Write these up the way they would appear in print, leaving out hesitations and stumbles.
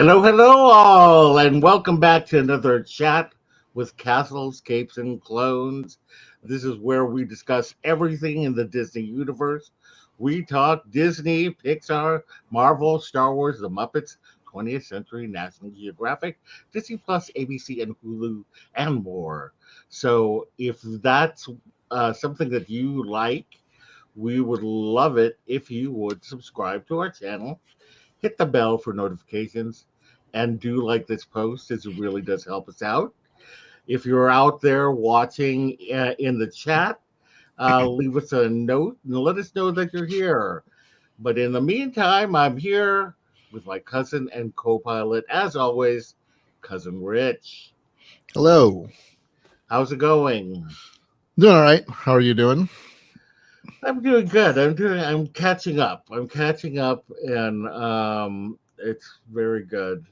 Hello, all, and welcome back to another chat with castles, capes, and clones. This is where we discuss everything in the Disney universe. We talk Disney, Pixar, Marvel, Star Wars, The Muppets, 20th Century, National Geographic, Disney Plus, ABC, and Hulu, and more. So, if that's something that you like, we would love it if you would subscribe to our channel, hit the bell for notifications, and do like this post, as it really does help us out. If you're out there watching in the chat, leave us a note and let us know that you're here. But in the meantime, I'm here with my cousin and co-pilot, as always, Cousin Rich. Hello. How's it going? Doing all right. How are you doing? I'm doing good. I'm catching up. And it's very good.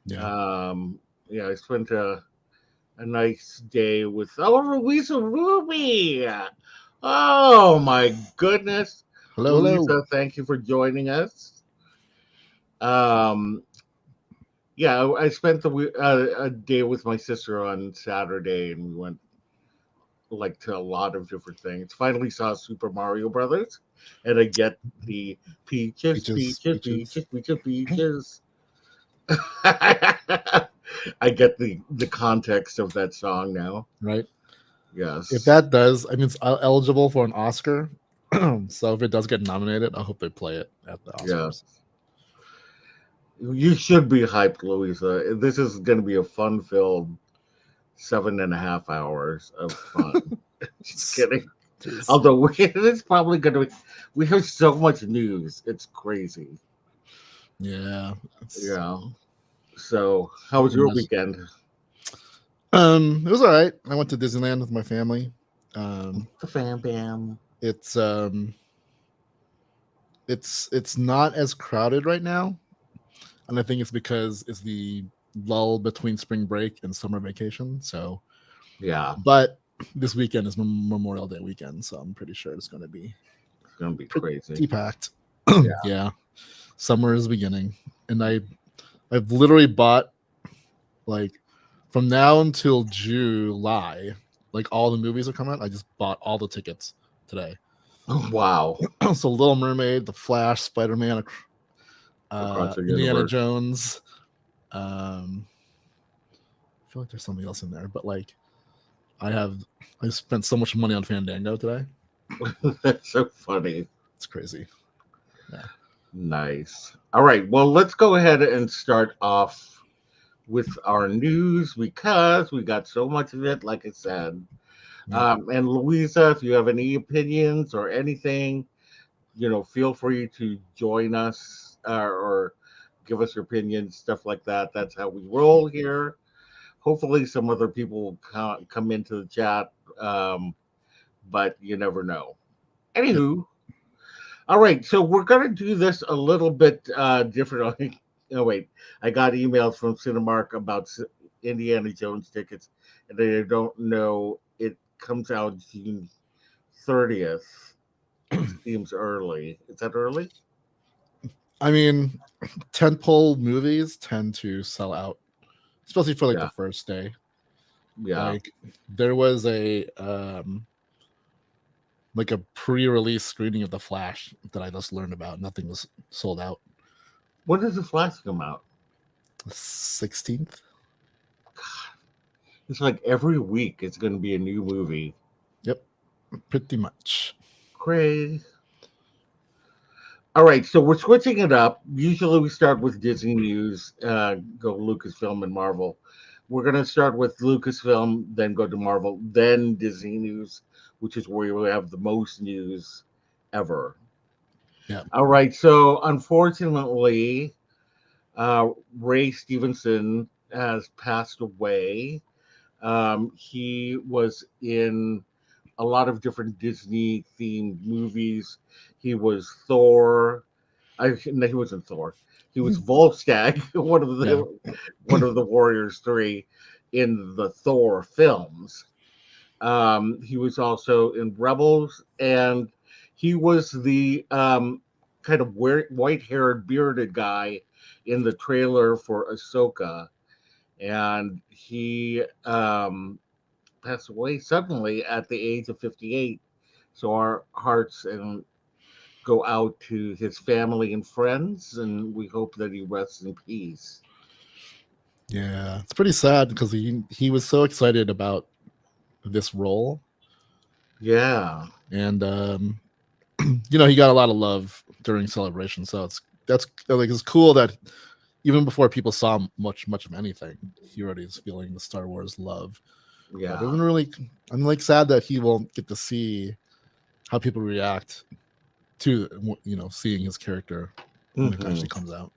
Yeah. Yeah, I spent a nice day with Louisa Ruby. Oh my goodness, Hello. Louisa! Thank you for joining us. Um, yeah, I spent a day with my sister on Saturday, and we went like to a lot of different things. Finally saw Super Mario Brothers, and I get the peaches, Peaches. peaches, Peaches. peaches, peaches, peaches. I get the context of that song now. Right. If Yes. that does, I mean, it's eligible for an Oscar. So if it does get nominated, I hope they play it at the Yeah. Oscars. You should be hyped, Louisa. This is going to be a fun-filled 7.5 hours of fun. Just kidding. Jeez. Although it's probably going to be, we have so much news. It's crazy. Yeah. Yeah. So, how was your weekend? It was all right. I went to Disneyland with my family. The fam bam. It's not as crowded right now, and I think it's because it's the lull between spring break and summer vacation. So, Yeah, but this weekend is Memorial Day weekend, so I'm pretty sure it's going to be it's going to be pretty crazy. packed. Yeah. Yeah, summer is beginning, and I've literally bought, like, from now until July, like, all the movies are coming out. I just bought all the tickets today. Wow. So Little Mermaid, The Flash, Spider-Man, Across the Indiana universe. Jones. I feel like there's something else in there, but like I spent so much money on Fandango today. That's so funny. It's crazy. Yeah. Nice. All right. Well, let's go ahead and start off with our news because we got so much of it, like I said. Yeah. And Louisa, if you have any opinions or anything, feel free to join us or give us your opinions, stuff like that. That's how we roll here. Hopefully, some other people will come into the chat, but you never know. Anywho, all right, so we're going to do this a little bit differently. Oh, wait, I got emails from Cinemark about Indiana Jones tickets, and they don't know it comes out June 30th. Seems early. Is that early? I mean, tentpole movies tend to sell out, especially for like Yeah. the first day. Yeah. Like there was a like a pre-release screening of The Flash that I just learned about. Nothing was sold out. When does the Flash come out? 16th. It's like every week it's going to be a new movie. Yep, pretty much. Crazy. All right, so we're switching it up. Usually we start with Disney news, go Lucasfilm and Marvel. We're going to start with Lucasfilm, then go to Marvel, then Disney news, which is where we have the most news ever. Yeah. All right, so unfortunately, Ray Stevenson has passed away. He was in a lot of different Disney themed movies. He was Thor. No, he wasn't Thor. He was Volstagg, one of the Warriors Three, in the Thor films. He was also in Rebels, and he was the kind of white-haired, bearded guy in the trailer for Ahsoka, and he passed away suddenly at the age of 58. So our hearts and go out to his family and friends, and we hope that he rests in peace. Yeah, it's pretty sad because he was so excited about this role, Yeah, and he got a lot of love during Celebration. So that's like it's cool that even before people saw much of anything, he already is feeling the Star Wars love. But yeah. I'm really, I'm like sad that he won't get to see how people react to seeing his character when it Hmm. actually comes out.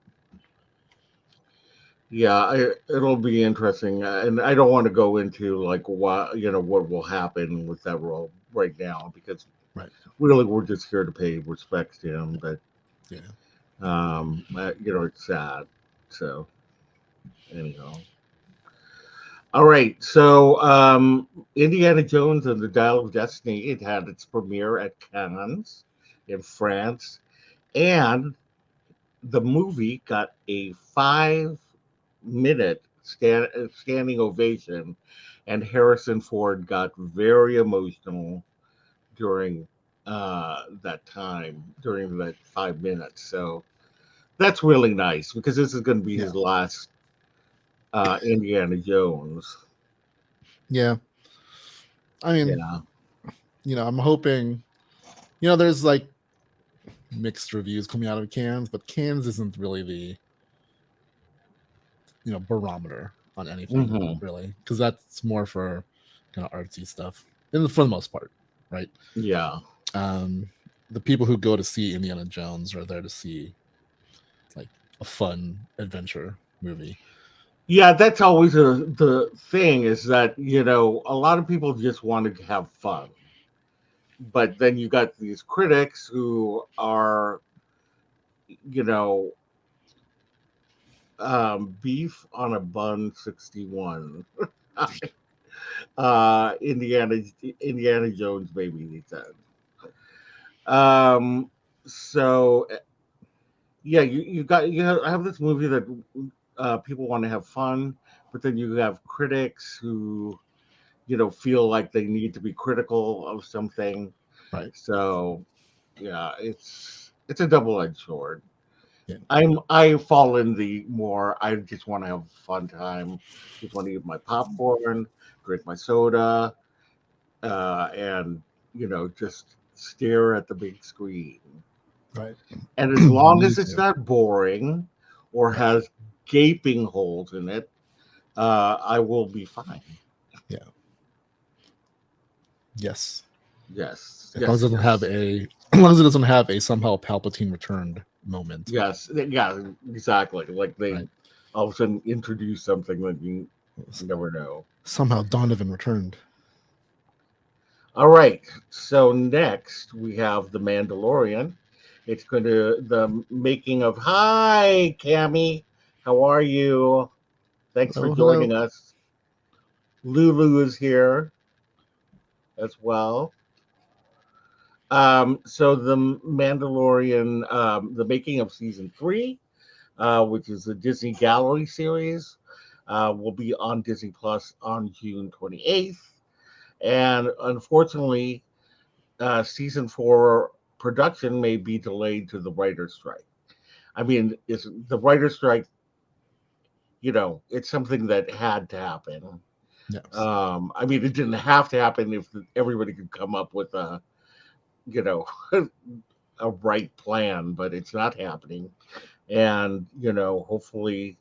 Yeah, it'll be interesting, and I don't want to go into like what will happen with that role right now because Right. really we're just here to pay respects to him. But Yeah. it's sad. So anyhow, all right. So Indiana Jones and the Dial of Destiny, it had its premiere at Cannes in France, and the movie got a 5 minute standing ovation, and Harrison Ford got very emotional during that time, during that 5 minutes. So that's really nice because this is going to be Yeah. his last Indiana Jones. Yeah. I mean, Yeah. I'm hoping, there's like mixed reviews coming out of Cannes, but Cannes isn't really the, barometer on anything Hmm. really, because that's more for kind of artsy stuff, and for the most part, right? Yeah. Um, the people who go to see Indiana Jones are there to see like a fun adventure movie. Yeah, that's always the thing is that, a lot of people just want to have fun. But then you got these critics who are, you know, beef on a bun 61. Indiana Indiana Jones, baby, he said. Um, so yeah, you have this movie that people want to have fun, but then you have critics who feel like they need to be critical of something. Right. So yeah, it's a double-edged sword. Yeah. I fall in the more I just want to have a fun time, just want to eat my popcorn, drink my soda, and just stare at the big screen. Right. And as long Me as it's too. not boring or Right. has gaping holes in it, I will be fine. Yeah. Yes. Yes, As long as yes, it doesn't have yes, a as long as it doesn't have a somehow Palpatine returned moment. yes, yeah, exactly. Like they Right. all of a sudden introduce something that you never know. Somehow Donovan returned. All right. So next we have the Mandalorian. It's going to the making of. Hi, Cammy. How are you? Thanks for Oh, hello. joining us. Lulu is here as well. So the Mandalorian, the making of season 3, which is the Disney Gallery series, will be on Disney Plus on June 28th. And unfortunately, season 4 production may be delayed to the writer's strike. I mean, it's the writer's strike. It's something that had to happen. Yes. I mean, it didn't have to happen if everybody could come up with you know, a right plan, but it's not happening. And hopefully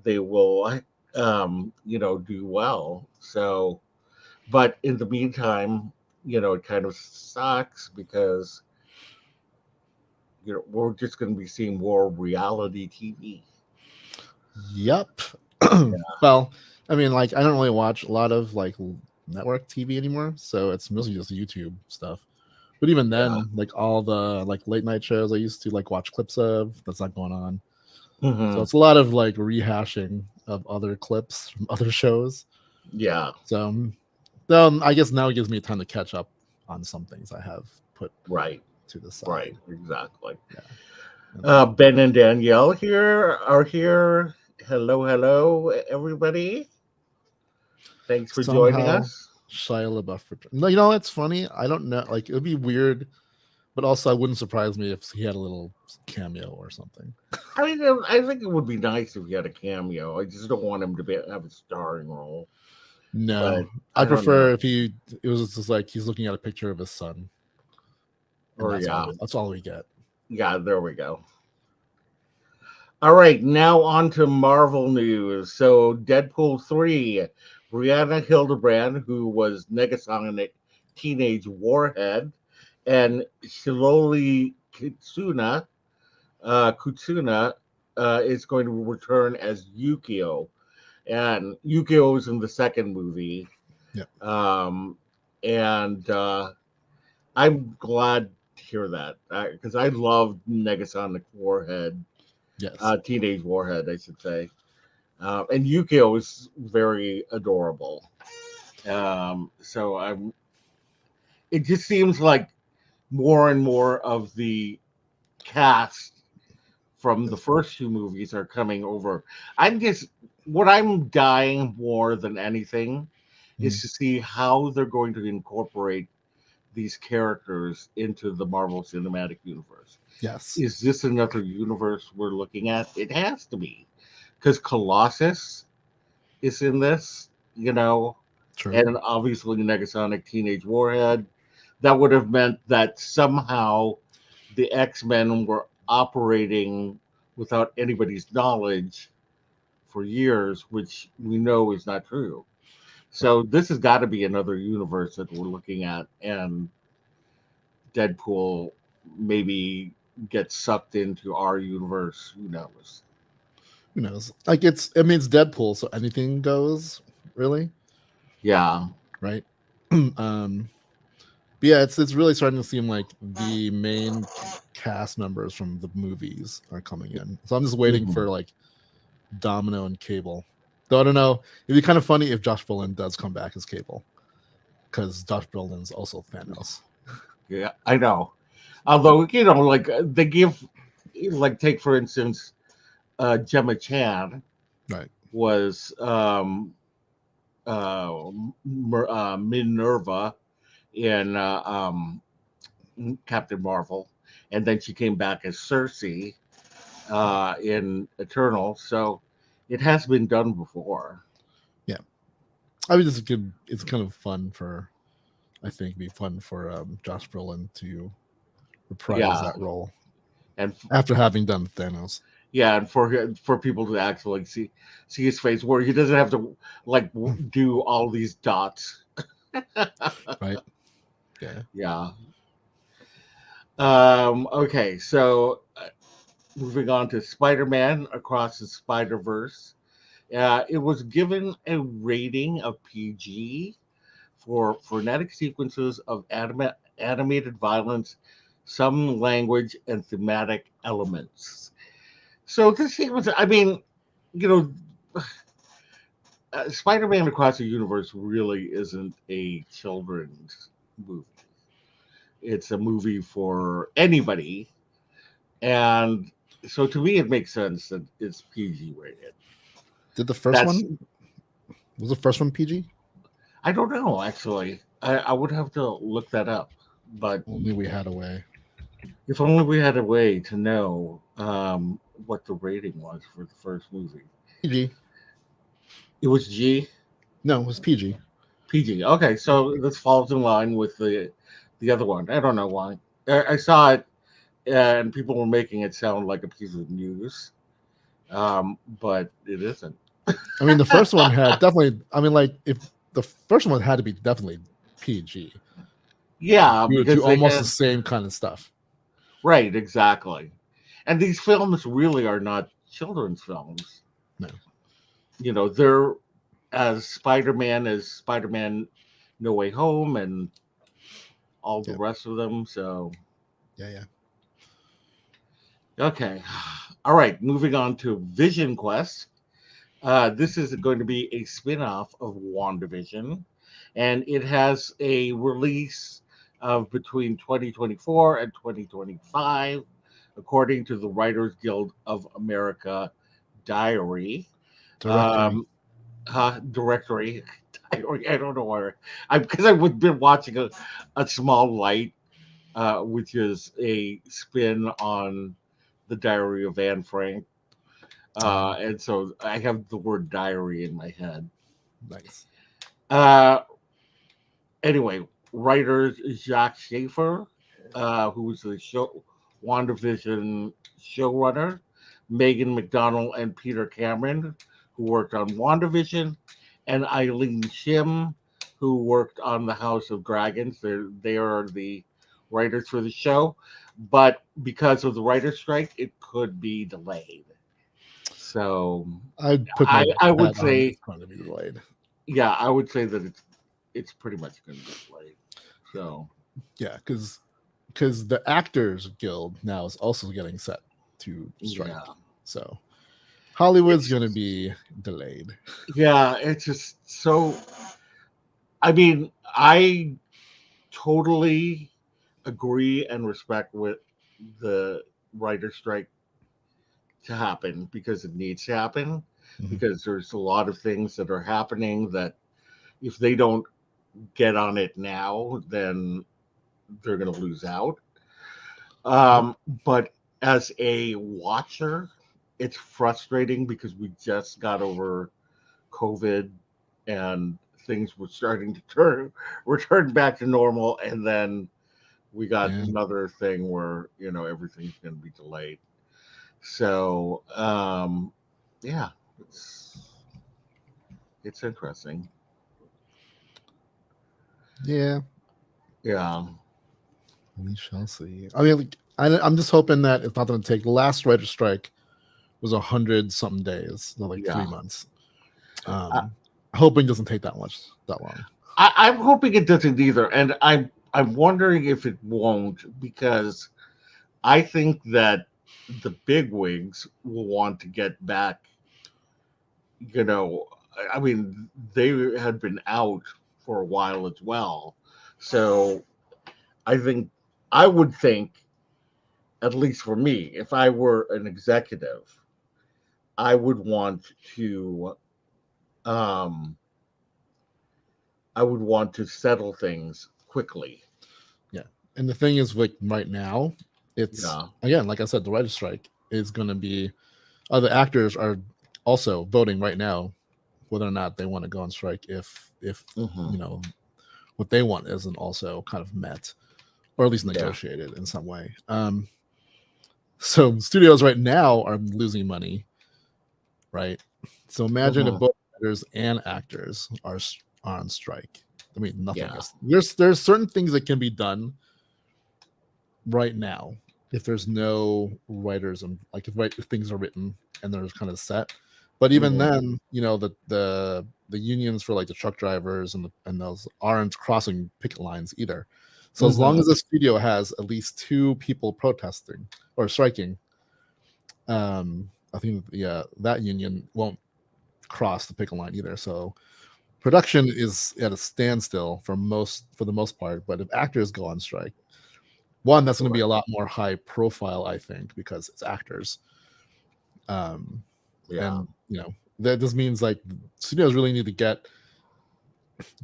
they will, do well. So, but in the meantime, it kind of sucks because we're just going to be seeing more reality TV. Yep. Well, I mean, like, I don't really watch a lot of like network TV anymore, so it's mostly just YouTube stuff. But even Yeah. then, like all the like late night shows I used to like watch clips of, that's not going on. So Hmm. it's a lot of like rehashing of other clips from other shows. Yeah. So I guess now it gives me time to catch up on some things I have put Right. to the Right. side. Exactly. Yeah. And Ben and Danielle here are here. Hello, hello, everybody. Thanks for joining somehow us. Shia LaBeouf. No, you know it's funny. I don't know. Like it would be weird, but also it wouldn't surprise me if he had a little cameo or something. I mean, I think it would be nice if he had a cameo. I just don't want him to have a starring role. But No, I I don't know. prefer if he. It was just like he's looking at a picture of his son, and Or that's all. yeah, That's all we get. yeah. There we go. All right, now on to Marvel news. So, Deadpool 3, Brianna Hildebrand, who was Negasonic Teenage Warhead, and Shiloli Kutsuna is going to return as Yukio. And Yukio is in the second movie. Yeah. And I'm glad to hear that because I loved Negasonic Warhead, Yes. Teenage Warhead, I should say. And Yukio is very adorable. So I'm. It just seems like more and more of the cast from the Yes. first two movies are coming over. I'm just what I'm dying more than anything is Mhm. to see how they're going to incorporate these characters into the Marvel Cinematic Universe. Yes. Is this another universe we're looking at? It has to be, because Colossus is in this, True. and obviously Negasonic Teenage Warhead. That would have meant that somehow the X-Men were operating without anybody's knowledge for years, which we know is not true. Right. So this has got to be another universe that we're looking at, and Deadpool maybe gets sucked into our universe. Who knows? Who knows? Like it's. I mean, it's Deadpool, so anything goes. Really, Yeah, right? um. But yeah, it's really starting to seem like the main cast members from the movies are coming in. So I'm just waiting hmm for like Domino and Cable. Though I don't know. It'd be kind of funny if Josh Brolin does come back as Cable, because Josh Brolin's also Thanos. yeah, I know. Although like they give, like take for instance, Gemma Chan Right. was Minerva in Captain Marvel, and then she came back as Cersei in Eternal. So it has been done before. Yeah. I mean, it's good. It's kind of fun for. I think it'd be fun for Josh Brolin to reprise Yeah, that role and after having done Thanos. yeah, and for people to actually see his face, where he doesn't have to like do all these dots. Right. Yeah. Yeah. Okay, so moving on to Spider-Man Across the Spider-Verse. It was given a rating of PG for frenetic sequences of animated violence, some language, and thematic elements. So this sequence, I mean, you know, Spider-Man Across the Universe really isn't a children's movie. It's a movie for anybody, and so to me, it makes sense that it's PG rated. Did the first That's one was the first one PG? I don't know actually. I would have to look that up, but Only we had a way. if only we had a way to know what the rating was for the first movie. PG. It was G, No, it was PG. PG. Okay, so this falls in line with the other one. I don't know why. I saw it and people were making it sound like a piece of news, but it isn't. I mean, the first one had definitely. I mean, like if the first one had to be definitely PG. Yeah, You would do because they almost the had same kind of stuff. right, exactly. And these films really are not children's films. No. They're as Spider-Man as Spider-Man No Way Home and all the Yeah. rest of them. So, Yeah. Yeah. okay. All right, moving on to Vision Quest. This is going to be a spin-off of WandaVision, and it has a release of between 2024 and 2025. according to the Writers Guild of America diary. Directory. Um, directory. I don't know where. Because I've been watching a small light, which is a spin on the Diary of Anne Frank. And so I have the word diary in my head. Nice. Uh, anyway, writer Jacques Schaefer, who was the show WandaVision showrunner, Megan McDonnell and Peter Cameron, who worked on WandaVision, and Eileen Shim, who worked on The House of Dragons. They are the writers for the show, but because of the writer's strike, it could be delayed. So I'd put my I would bet on say, it's going to be delayed. yeah, I would say that it's pretty much going to be delayed. So Yeah, because the Actors Guild now is also getting set to strike. yeah, So Hollywood's it's going to be delayed. yeah, it's just so. I mean, I totally agree and respect with the writer strike to happen because it needs to happen Mhm. because there's a lot of things that are happening that if they don't get on it now, then they're going to lose out. Yep. But as a watcher, it's frustrating because we just got over COVID and things were starting to return back to normal, and then we got Yeah. another thing where everything's going to be delayed. So yeah, it's interesting. Yeah. Yeah, We shall see. I mean, like, I'm just hoping that it's not going to take. The last writer strike was 100 something days, so like 3 months. I, Hoping it doesn't take that long. I'm hoping it doesn't either, and I'm wondering if it won't because I think that the big wigs will want to get back. You know, I mean, they had been out for a while as well, so I think I would think, at least for me, if I were an executive, I would want to, um, I would want to settle things quickly. Yeah, and the thing is, like right now, it's Yeah. again, like I said, the writer strike is going to be. Other actors are also voting right now whether or not they want to go on strike if Hmm. you know what they want isn't also kind of met or at least Yeah. negotiated in some way. So studios right now are losing money, right? So imagine if Hmm. both writers and actors are on strike. I mean, nothing Yeah. is there's certain things that can be done right now if there's no writers and like if things are written and they're kind of set. But even Hmm. then, the unions for like the truck drivers and those aren't crossing picket lines either. So as long Hmm. as the studio has at least two people protesting or striking, I think that union won't cross the picket line either. So production is at a standstill for the most part. But if actors go on strike, one that's going to be Right. a lot more high profile, I think, because it's actors. Um, Yeah. and that just means like studios really need to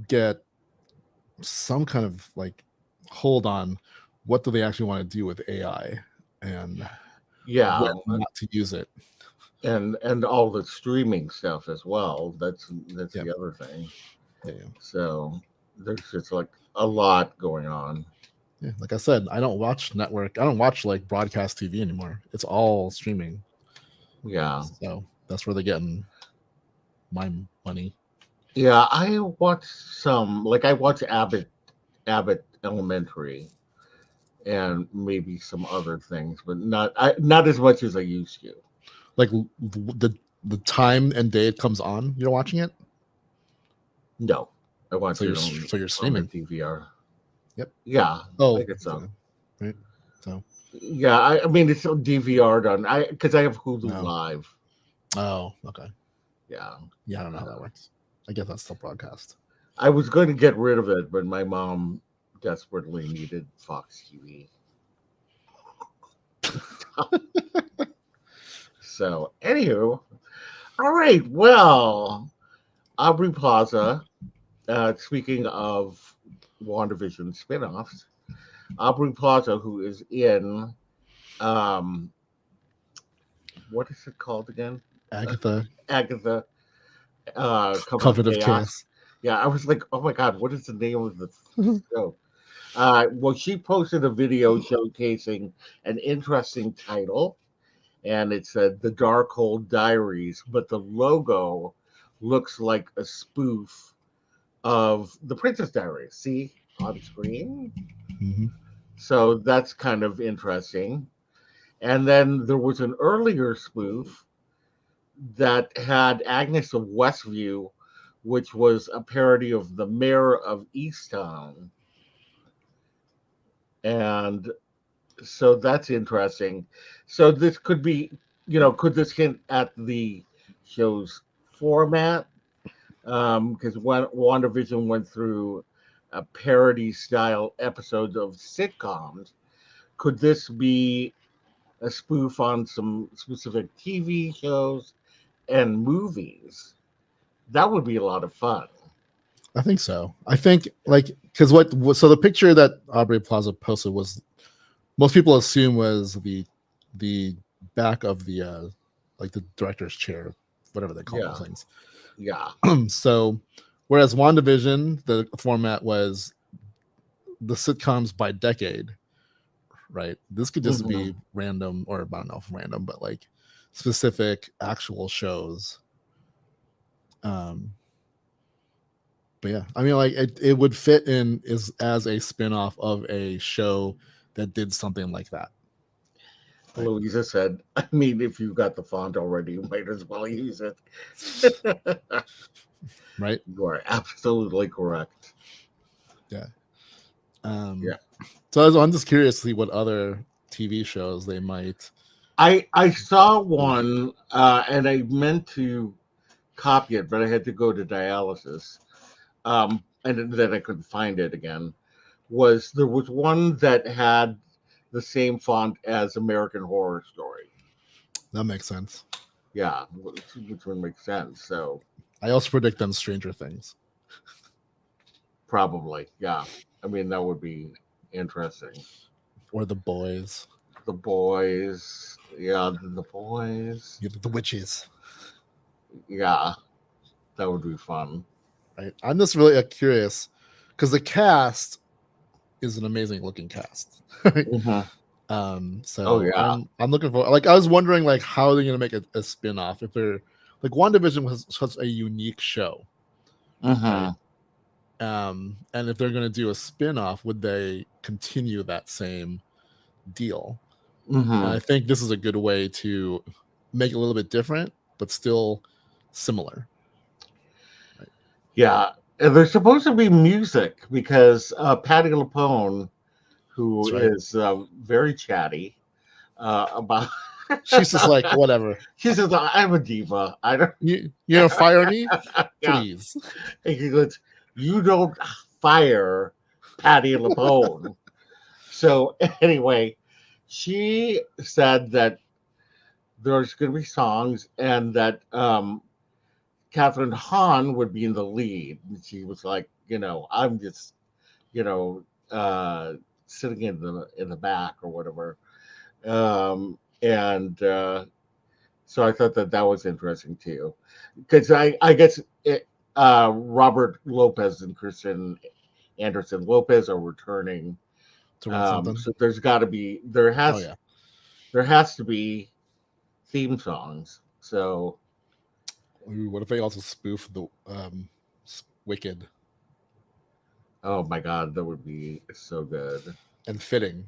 get some kind of like hold on what do they actually want to do with AI and when Yeah. not to use it. And all the streaming stuff as well. That's Yeah, the other thing. yeah. So there's just like a lot going on. Yeah, like I said, I don't watch network. I don't watch like broadcast TV anymore. It's all streaming. Yeah. So that's where they're getting my money. Yeah, I watch some like I watch Abbott Elementary and maybe some other things, but not as much as I used to. Like the time and day it comes on, you're watching it. No, I watch it So you're on the streaming. DVR. Yep. Yeah, I Oh, guess so. right. So Yeah, I mean it's still DVR'd on I because I have Hulu no. Live. Oh, okay. Yeah, Yeah, I don't know how that uh, works. I guess that's still broadcast. I was going to get rid of it, but my mom desperately needed Fox TV. So, anywho, all right. Well, Aubrey Plaza. Speaking of WandaVision spinoffs, Aubrey Plaza, who is in um, what is it called again? Agatha, Agatha, Coven of Coven of Chaos. Chaos. Yeah, I was like, oh my god, what is the name of the show? Well, she posted a video showcasing an interesting title, and it said "The Darkhold Diaries," but the logo looks like a spoof of the Princess Diaries. See on screen, Mhm. so that's kind of interesting. And then there was an earlier spoof that had Agnes of Westview, which was a parody of the Mayor of Easttown, and so that's interesting. So this could be, could this hint at the show's format? Because when WandaVision went through a parody style episodes of sitcoms, could this be a spoof on some specific TV shows and movies? That would be a lot of fun. I think so. I think like because so the picture that Aubrey Plaza posted was most people assume was the back of the like the director's chair, whatever they call Yeah, those things. yeah. So whereas WandaVision, the format was the sitcoms by decade, right? This could just Hmm. be random, or I don't know if random, but like specific actual shows. Um, but yeah, I mean, like it would fit in as a spin-off of a show that did something like that. Right. Louisa said, I mean, if you got the font already, you might as well use it. Right. You are absolutely correct. Yeah. Yeah. So I'm just curious to see what other TV shows they might I saw one and I meant to copy it, but I had to go to dialysis. And then I couldn't find it again. There was one that had the same font as American Horror Story. that makes sense. Yeah, which would make sense. So I also predict them Stranger Things. probably, yeah. I mean, that would be interesting. Or The Boys. The boys, yeah, the boys, You know, the witches. yeah, that would be fun. Right. I'm just really curious because the cast is an amazing looking cast. Right? Hmm. Oh So yeah. I'm looking for, like, I was wondering like how are they gonna make a spin-off if they're like WandaVision was such a unique show, right? Hmm. And if they're gonna do a spin-off, would they continue that same deal? And Hmm. I think this is a good way to make it a little bit different, but still similar. Right. Yeah, and there's supposed to be music because Patty LuPone, who That's right. is very chatty about. She's just like, whatever. She says, "I'm a diva. I don't." You gonna fire me? Yeah, Please. and he goes, "You don't fire Patty LuPone." So anyway, she said that there's going to be songs and that Catherine Hahn would be in the lead. And she was like, I'm just, you know, uh, sitting in the back or whatever. And so I thought that was interesting too, because I guess Robert Lopez and Kristen Anderson Lopez are returning. To run something. So Oh yeah. there has to be theme songs. So Ooh, what if they also spoof the Wicked oh my god, that would be so good. and fitting?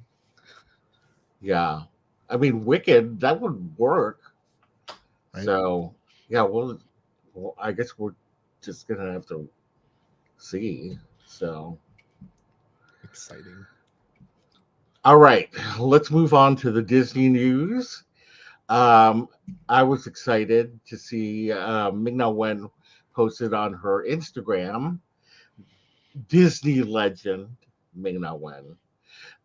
Yeah. I mean, Wicked, that would work. Right. So, yeah, well, I guess we're just going to have to see. So, Exciting. all right, let's move on to the Disney news. Um, I was excited to see Ming-Na Wen posted on her Instagram, Disney legend Ming-Na Wen,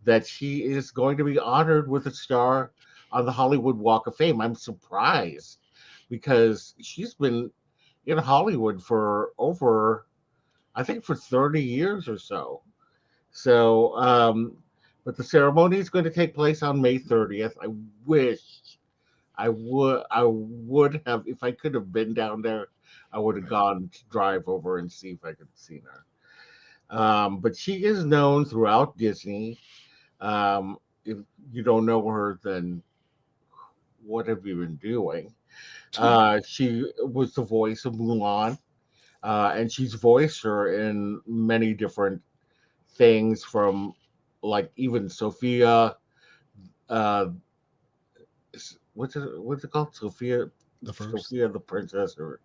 that she is going to be honored with a star on the Hollywood Walk of Fame. I'm surprised because she's been in Hollywood for over, I think, for 30 years or so. So, but the ceremony is going to take place on May 30th. I wish I would have, if I could have been down there, I would have Right. gone to drive over and see if I could have seen her. But she is known throughout Disney. If you don't know her, then what have you been doing? She was the voice of Mulan, and she's voiced her in many different things, from like even Sophia. Uh, what's it called? The first. Sophia the Princess, or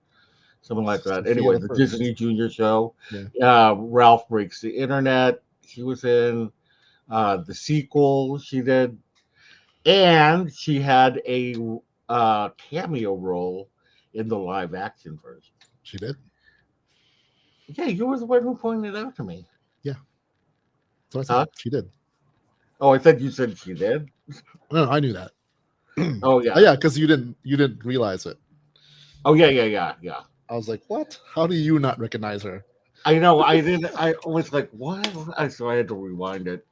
something like that. Sophia Anyway, the the First. Disney Junior show. Yeah. Ralph Breaks the Internet. She was in the sequel. She did, and she had a cameo role in the live action version. She did. Yeah, you were the one who pointed it out to me. Yeah. So I said Huh? she did. Oh, I thought you said she did. No, I knew that. Oh Oh yeah. yeah, because you didn't realize it. Oh yeah. I was like, what? How do you not recognize her? I know. I didn't. I was like, what? So I had to rewind it.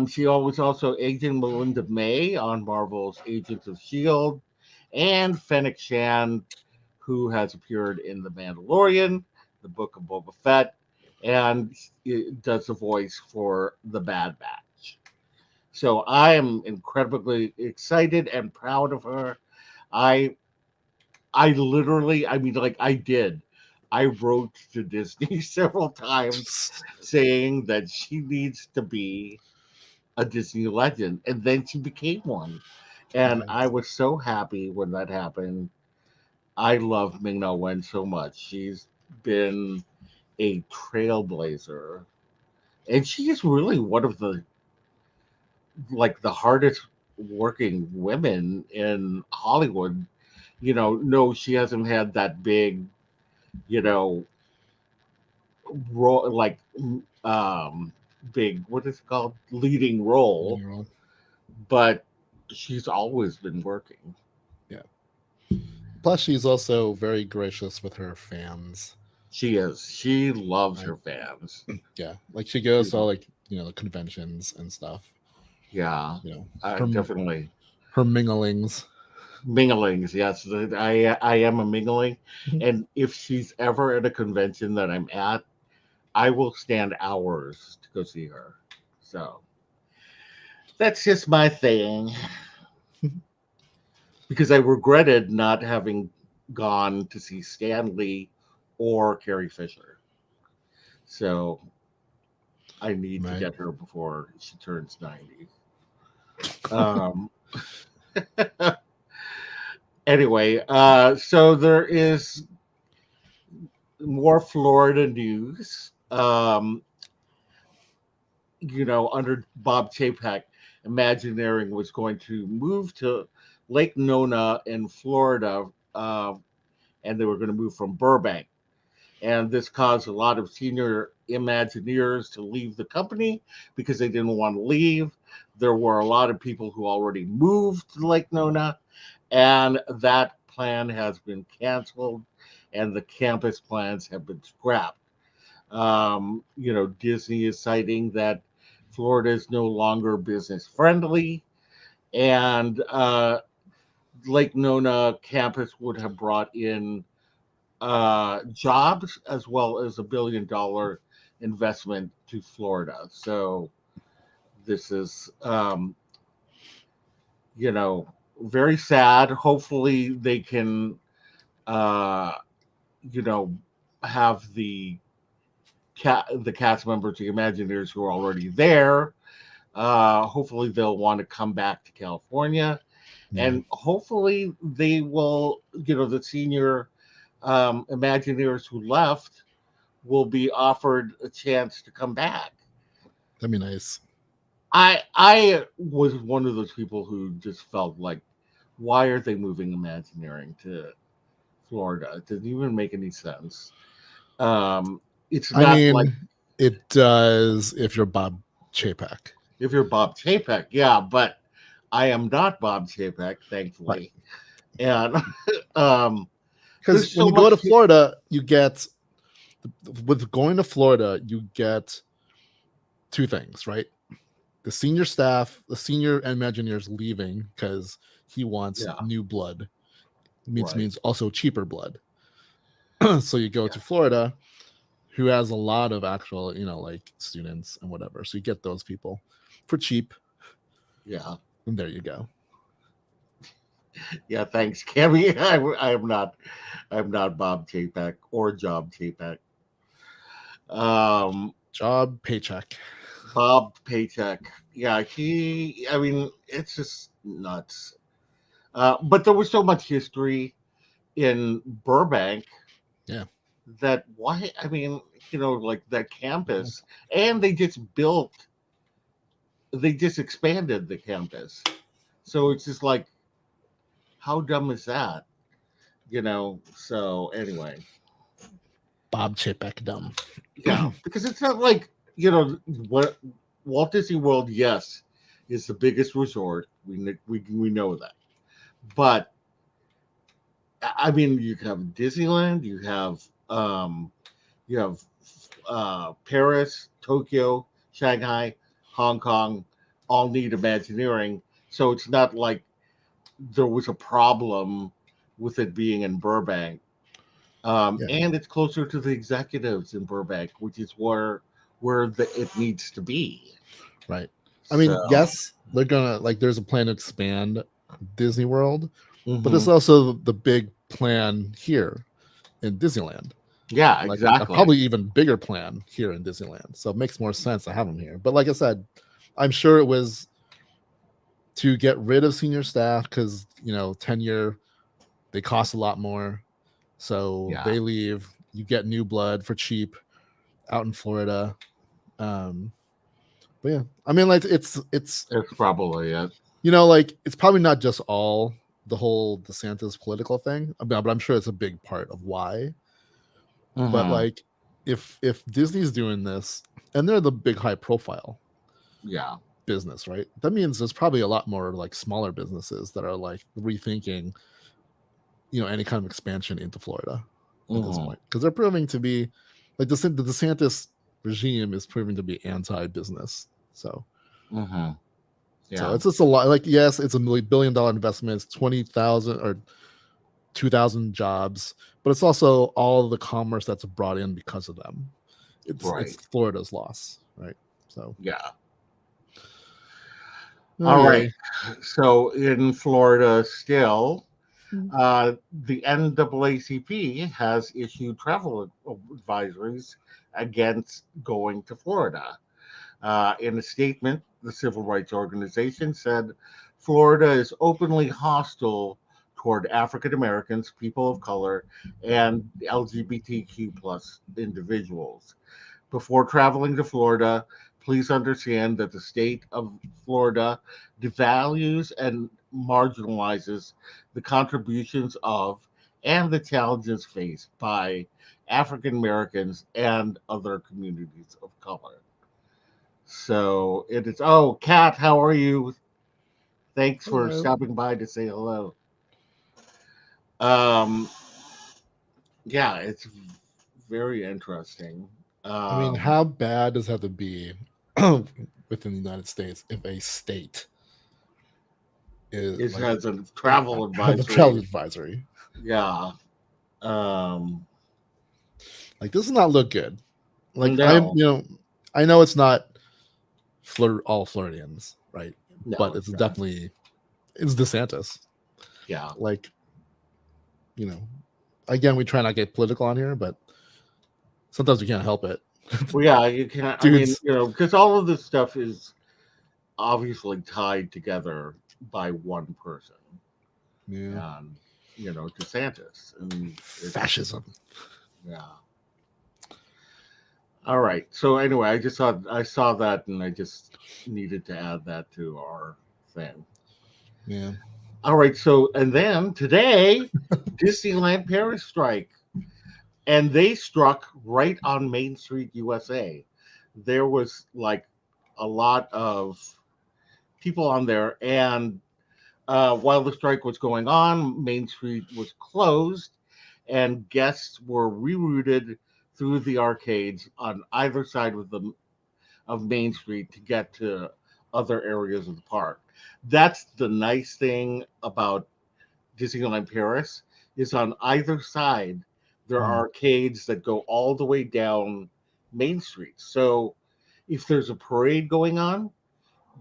She was also Agent Melinda May on Marvel's Agents of Shield, and Fennec Shan, who has appeared in The Mandalorian, The Book of Boba Fett, and does the voice for the Bad Batch. So I am incredibly excited and proud of her. I I literally, I mean, like I did. I wrote to Disney several times saying that she needs to be a Disney legend, and then she became one. And I Nice. was so happy when that happened. I love Ming Na Wen so much. She's been a trailblazer, and she is really one of the the hardest working women in Hollywood. No, she hasn't had that big, you know, role um big, what is it called, leading role, Leading role. but she's always been working. Yeah. Plus, she's also very gracious with her fans. She loves Right. her fans. Yeah. Like she She goes to all, loves, like, the conventions and stuff. yeah, You know, I her definitely. her minglings. Minglings, yes, I am a mingling, and if she's ever at a convention that I'm at, I will stand hours to go see her. So that's just my thing, because I regretted not having gone to see Stanley or Carrie Fisher. So I need to Right. get her before she turns 90. Um, anyway, so there is more Florida news. Under Bob Chapek, Imagineering was going to move to Lake Nona in Florida, and they were going to move from Burbank. And this caused a lot of senior Imagineers to leave the company because they didn't want to leave. There were a lot of people who already moved to Lake Nona, and that plan has been canceled, and the campus plans have been scrapped. Disney is citing that Florida is no longer business friendly, and Lake Nona campus would have brought in jobs as well as $1 billion investment to Florida. So this is, you know, very sad. Hopefully they can, uh, you know, have the cast members, the Imagineers who are already there. Hopefully they'll want to come back to California, Yeah. and hopefully they will, the senior Imagineers who left will be offered a chance to come back. That'd be nice. I was one of those people who just felt like, why are they moving Imagineering to Florida? It doesn't even make any sense. Um, it's I not like, mean, it does if you're Bob Chapek. if you're Bob Chapek, yeah, but I am not Bob Chapek, Right. thankfully. And um, Because there's when so you go to much. Florida, you get with going to Florida, you get two things, right? The senior staff, the senior Imagineers leaving because he wants Yeah, new blood. right. Means also cheaper blood. So you go Yeah, to Florida, who has a lot of actual, like students and whatever. So you get those people for cheap, yeah, and there you go. yeah. Thanks, Cammy. I'm not Bob Chapek or Job Chapek. Um, Job, paycheck. Bob Paycheck. Yeah, he. I mean, it's just nuts. But there was so much history in Burbank Yeah. that why? I mean, like that campus, and they just expanded the campus. So it's just like, how dumb is that? So anyway, Bob Chapek dumb. yeah, because it's not like, what Walt Disney World, yes, is the biggest resort. We know that. But I mean, you have Disneyland, you have Paris, Tokyo, Shanghai, Hong Kong, all need Imagineering. So it's not like there was a problem with it being in Burbank. Yeah. And it's closer to the executives in Burbank, which is where it needs to be. Right. I So, mean, yes, they're gonna there's a plan to expand Disney World, but there's mhm. also the big plan here in Disneyland. Yeah, Like a exactly. probably even bigger plan here in Disneyland. So it makes more sense to have them here. But like I said, I'm sure it was to get rid of senior staff because tenure, they cost a lot more. So Yeah, they leave. You get new blood for cheap out in Florida. Um, but yeah, I mean, like it's that's probably it. it's probably not just all the whole DeSantis political thing, but I'm sure it's a big part of why. But Hmm. like, if Disney's doing this and they're the big high profile Yeah. business, right? That means there's probably a lot more like smaller businesses that are like rethinking, any kind of expansion into Florida at this Hmm. point because they're proving to be like the DeSantis regime is proving to be anti-business. Hmm. So Yeah. it's just a lot. Like, yes, it's $1 billion investment. It's 20,000 or 2,000 jobs, but it's also all the commerce that's brought in because of them. It's Right. Florida's loss, right? So, Yeah. oh All right. yay. So in Florida, still, Hmm. the NAACP has issued travel advisories against going to Florida. In a statement, the civil rights organization said Florida is openly hostile toward African Americans, people of color, and LGBTQ plus individuals. Before traveling to Florida, please understand that the state of Florida devalues and marginalizes the contributions of and the challenges faced by African Americans and other communities of color. So it is. Oh, Kat, how are you? Thanks for Hello. stopping by to say hello. Um, yeah, it's very interesting. I mean, Um, how bad does it have to be within the United States if a state is it like has a travel have a travel advisory. advisory? Yeah. Um, Like, this does not look good. Like, no, I know it's not all Floridians, right? no, But it's it's not. definitely it's DeSantis. Yeah. Like, you know, again, we try not to get political on here, but sometimes we can't help it. Well, yeah, you can't. I mean, Dudes, because all of this stuff is obviously tied together by one person, yeah, and DeSantis, and it's fascism. yeah. All right. So anyway, I saw that, and I just needed to add that to our thing. Yeah, All right. So and then today, Disneyland Paris strike, and they struck right on Main Street, USA. There was like a lot of people on there, and While the strike was going on, Main Street was closed, and guests were rerouted through the arcades on either side of Main Street to get to other areas of the park. That's the nice thing about Disneyland Paris is on either side there are Mm. arcades that go all the way down Main Street. So if there's a parade going on,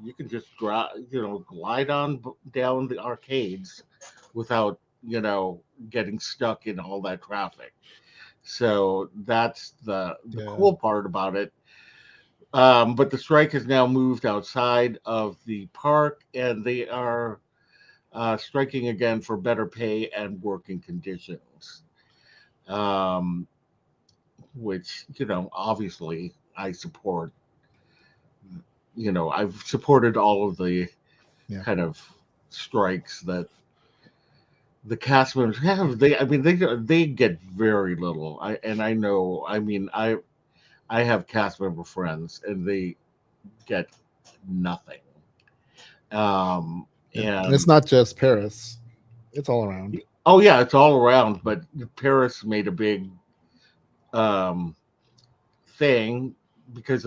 you can just glide on down the arcades without getting stuck in all that traffic. So that's the Yeah. cool part about it. But the strike has now moved outside of the park, and they are striking again for better pay and working conditions. Um, which obviously I support. I've supported all of the Yeah. kind of strikes that the cast members have. They get very little. I know. I have cast member friends, and they get nothing. Yeah. And it's And not just Paris; it's all around. oh yeah, it's all around. But Paris made a big um, thing because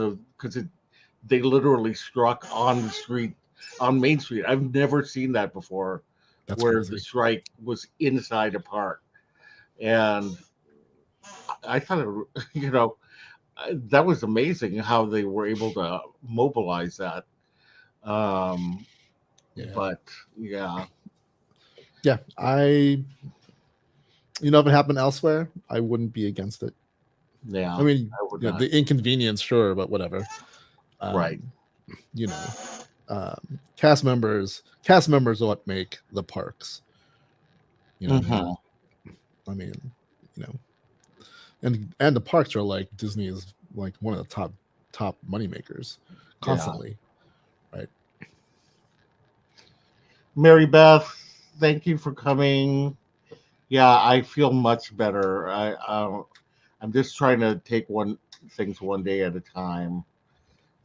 they literally struck on the street on Main Street. I've never seen that before, That's where the crazy. strike was inside a park, and I thought that was amazing how they were able to mobilize that. Um, Yeah. but yeah, Yeah. If it happened elsewhere, I wouldn't be against it. yeah, I mean, I would not. the inconvenience, sure, but whatever. Right. Um, you know, cast members are what make the parks. You know what I mean? Hmm. I mean, you know, and the parks are like Disney is like one of the top money makers Yeah. constantly, right? Mary Beth, thank you for coming. Yeah, I feel much better. I'm just trying to take one things one day at a time.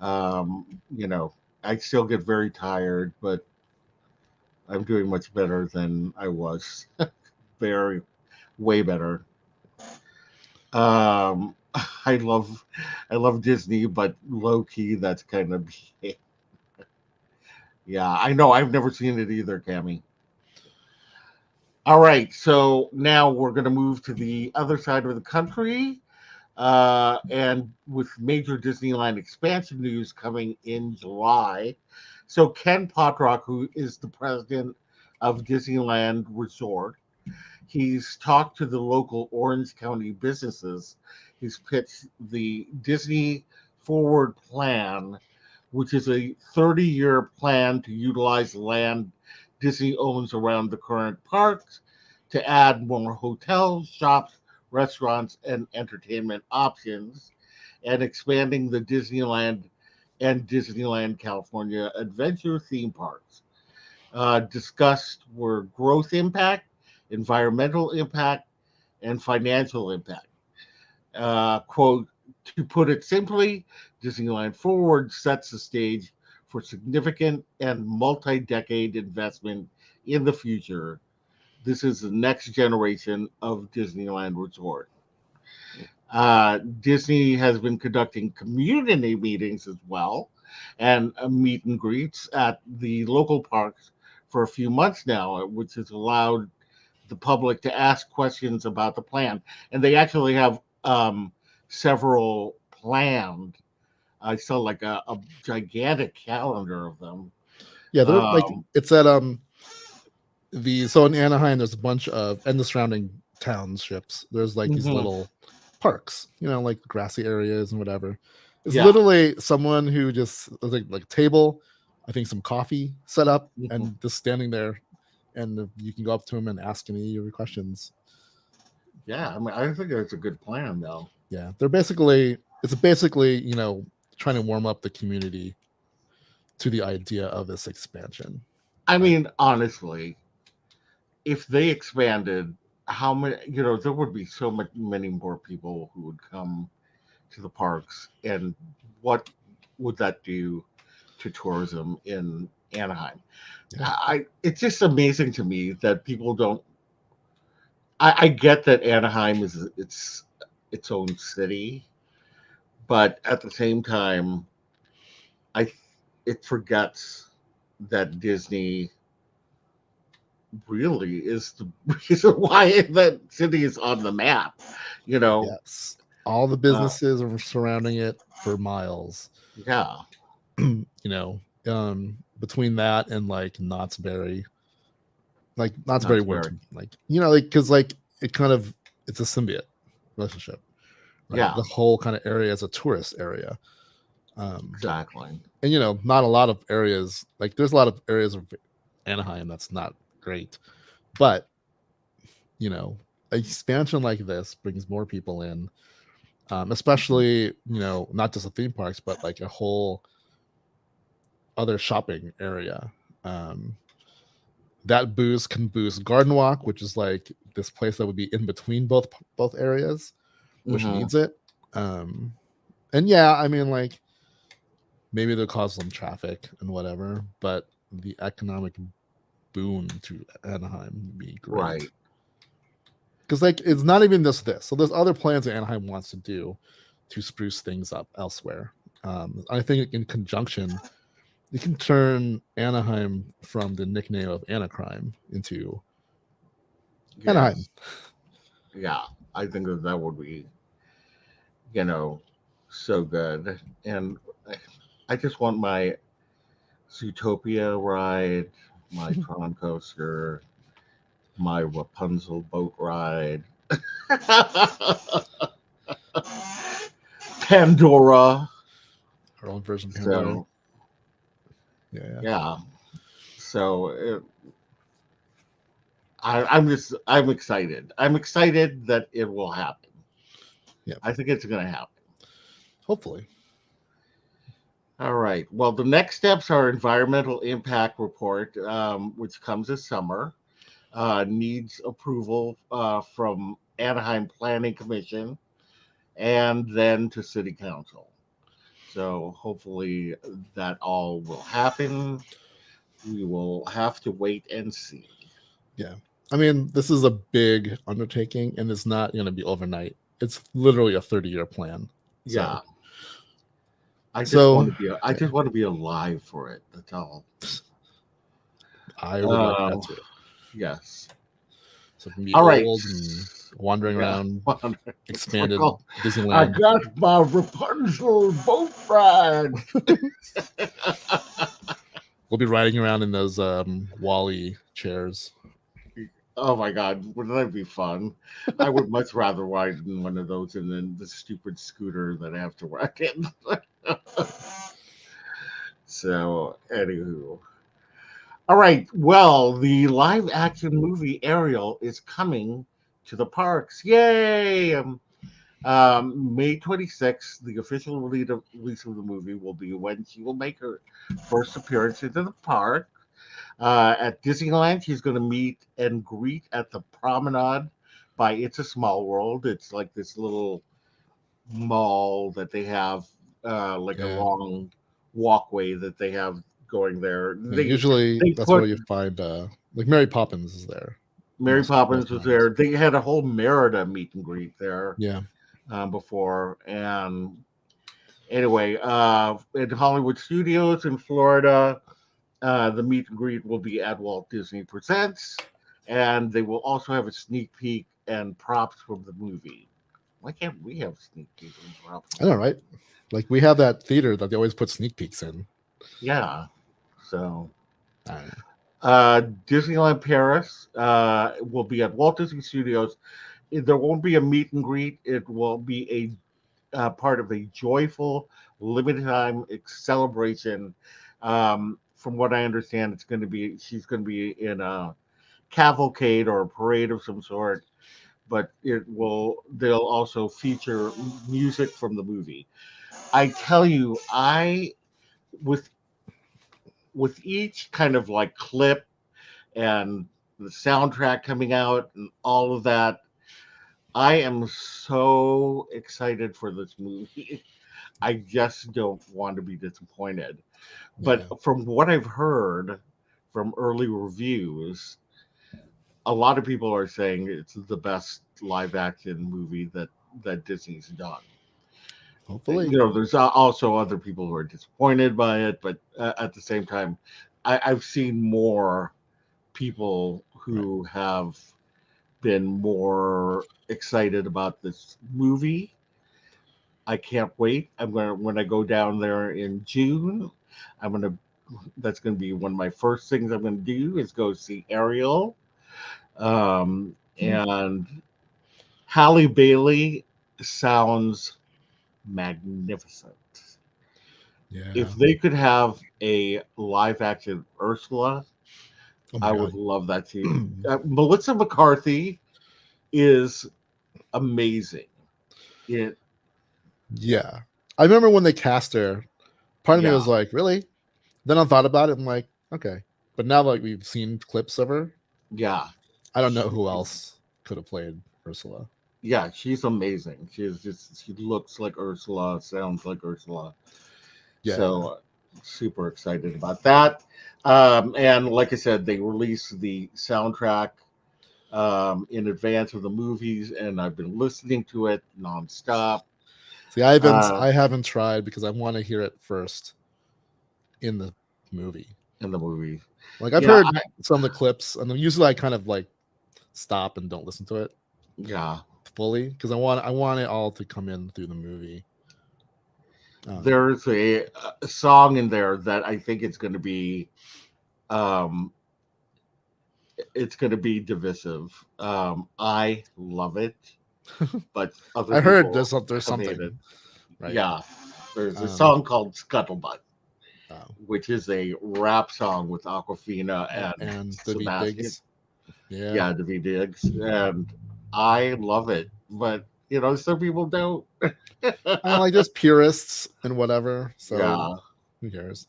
You know, I still get very tired, but I'm doing much better than I was. Very, way better. Um, I love, I love Disney, but low key, that's kind of yeah. I know I've never seen it either, Cammy. All right, so now we're going to move to the other side of the country. And with major Disneyland expansion news coming in July. So, Ken Potrock, who is the president of Disneyland Resort, he's talked to the local Orange County businesses. He's pitched the Disney Forward Plan, which is a 30-year plan to utilize land Disney owns around the current parks to add more hotels, shops, restaurants, and entertainment options, and expanding the Disneyland and Disneyland California Adventure theme parks. Discussed were growth impact, environmental impact, and financial impact. Quote, to put it simply, Disneyland Forward sets the stage for significant and multi decade investment in the future. This is the next generation of Disneyland Resort. Disney has been conducting community meetings as well and meet and greets at the local parks for a few months now, which has allowed the public to ask questions about the plan. And they actually have several planned. I saw like a gigantic calendar of them. Yeah, they're like Um, it's at so in Anaheim, there's a bunch of and the surrounding townships. There's like these mhm. little parks, like grassy areas and whatever. It's Yeah. literally someone who just like a table, I think some coffee set up, Mhm. and just standing there, and you can go up to him and ask any of your questions. Yeah. I mean, I think it's a good plan, though. Yeah, it's basically trying to warm up the community to the idea of this expansion. I Right. mean, honestly, if they expanded, how many? There would be so many more people who would come to the parks, and what would that do to tourism Anaheim. Yeah. It's just amazing to me that people don't. I get that Anaheim is its own city, but at the same time, I it forgets that Disney really is the reason why that city is on the map. You know, Yes. All the uh, businesses are surrounding it for miles. yeah, you know, between that and like Knott's Berry, like Knott's Berry that's went very to like, like because like it kind of it's a symbiote relationship, right? yeah, The whole kind of area is a tourist area. Um, exactly. and not a lot of areas, like there's a lot of areas of Anaheim that's not great, but expansion like this brings more people in, especially not just the theme parks, but like a whole other shopping area. Um, that boost can boost Garden Walk, which is like this place that would be in between both areas, which Hmm. needs it. Um, and yeah, I mean, like maybe they'll cause some traffic and whatever, but the economic boon to Anaheim would be great. Right. Because like it's not even just this. So there's other plans that Anaheim wants to do to spruce things up elsewhere. I think in conjunction, you can turn Anaheim from the nickname of Anacrime into Anaheim. Yes. Yeah. I think that would be, you know, so good. And I just want my Zootopia ride, my Tron coaster, my Rapunzel boat ride, Pandora. Our own version of Pandora. So Yeah. yeah. So I'm excited. I'm excited that it will happen. Yeah. I think it's going to happen. Hopefully. All right. Well, the next steps are environmental impact report, which comes this summer. Needs approval from Anaheim Planning Commission and then to City Council. So hopefully that all will happen. We will have to wait and see. Yeah. I mean, this is a big undertaking and it's not going to be overnight. It's literally a 30-year plan. Yeah. So, I just so want to be I just want to be alive for it. That's all. I would like that too. Yes. So it can be All right. old and wandering Yeah. around expanded Circle. I Disneyland. got my Rapunzel boat ride. We'll be riding around in those Wally chairs. Oh my God, wouldn't that be fun? I would much rather ride in one of those than the stupid scooter that I have to ride in. So, anywho. All right. Well, the live action movie Ariel is coming to the parks. Yay! May 26th, the official release of the movie will be when she will make her first appearance into the park. At Disneyland, she's going to meet and greet at the promenade by It's a Small World. It's like this little mall that they have, like a Yeah. long walkway that they have going there. Yeah, They usually they that's where put you find like Mary Poppins is there Mary most Poppins was times. there. They had a whole Merida meet and greet there Yeah. before. And anyway, in Hollywood Studios in Florida, the meet and greet will be at Walt Disney Presents, and they will also have a sneak peek and props from the movie. Why can't we have sneak peeks and props? I know, right? Like we have that theater that they always put sneak peeks in. Yeah. So I don't know. Disneyland Paris will be at Walt Disney Studios. There won't be a meet and greet. It will be a part of a joyful limited time celebration. From what I understand, she's going to be in a cavalcade or a parade of some sort, but they'll also feature music from the movie. I tell you, I with each kind of like clip and the soundtrack coming out and all of that, I am so excited for this movie. I just don't want to be disappointed. But Yeah. from what I've heard from early reviews, a lot of people are saying it's the best live action movie that Disney's done. Hopefully. There's also other people who are disappointed by it, but at the same time, I've seen more people Right. who have been more excited about this movie. I can't wait. I'm gonna when I go down there in June. I'm gonna That's gonna be one of my first things I'm gonna do is go see Ariel. Mhm. And Halle Bailey sounds magnificent. If Yeah. they could have a live action Ursula, Oh I my would god. love that too. Melissa McCarthy is amazing. It, Yeah. I remember when they cast her, part of me yeah, was like, really? Then I thought about it. I'm like, okay. But now that we've seen clips of her, yeah, I don't know who she, else could have played Ursula. yeah, she's amazing. She looks like Ursula, sounds like Ursula. Yeah. So super excited about that. And like I said, they released the soundtrack in advance of the movies, and I've been listening to it nonstop. See, I haven't Uh, I haven't tried because I want to hear it first in the movie. in the movie, Like I've yeah, heard some of the clips, and then usually I kind of like stop and don't listen to it yeah. fully because I want it all to come in through the movie. Um, There's a song in there that I think um, it's going to be divisive. I love it, but other I heard people there's have hated it. something right. Yeah, there's a Um, song called Scuttlebutt, oh, which is a rap song with Aquafina oh, and and David Sebastian. Diggs. Yeah, Yeah, David Diggs, and I love it. But some people don't. I like just purists and whatever. So Yeah. who cares?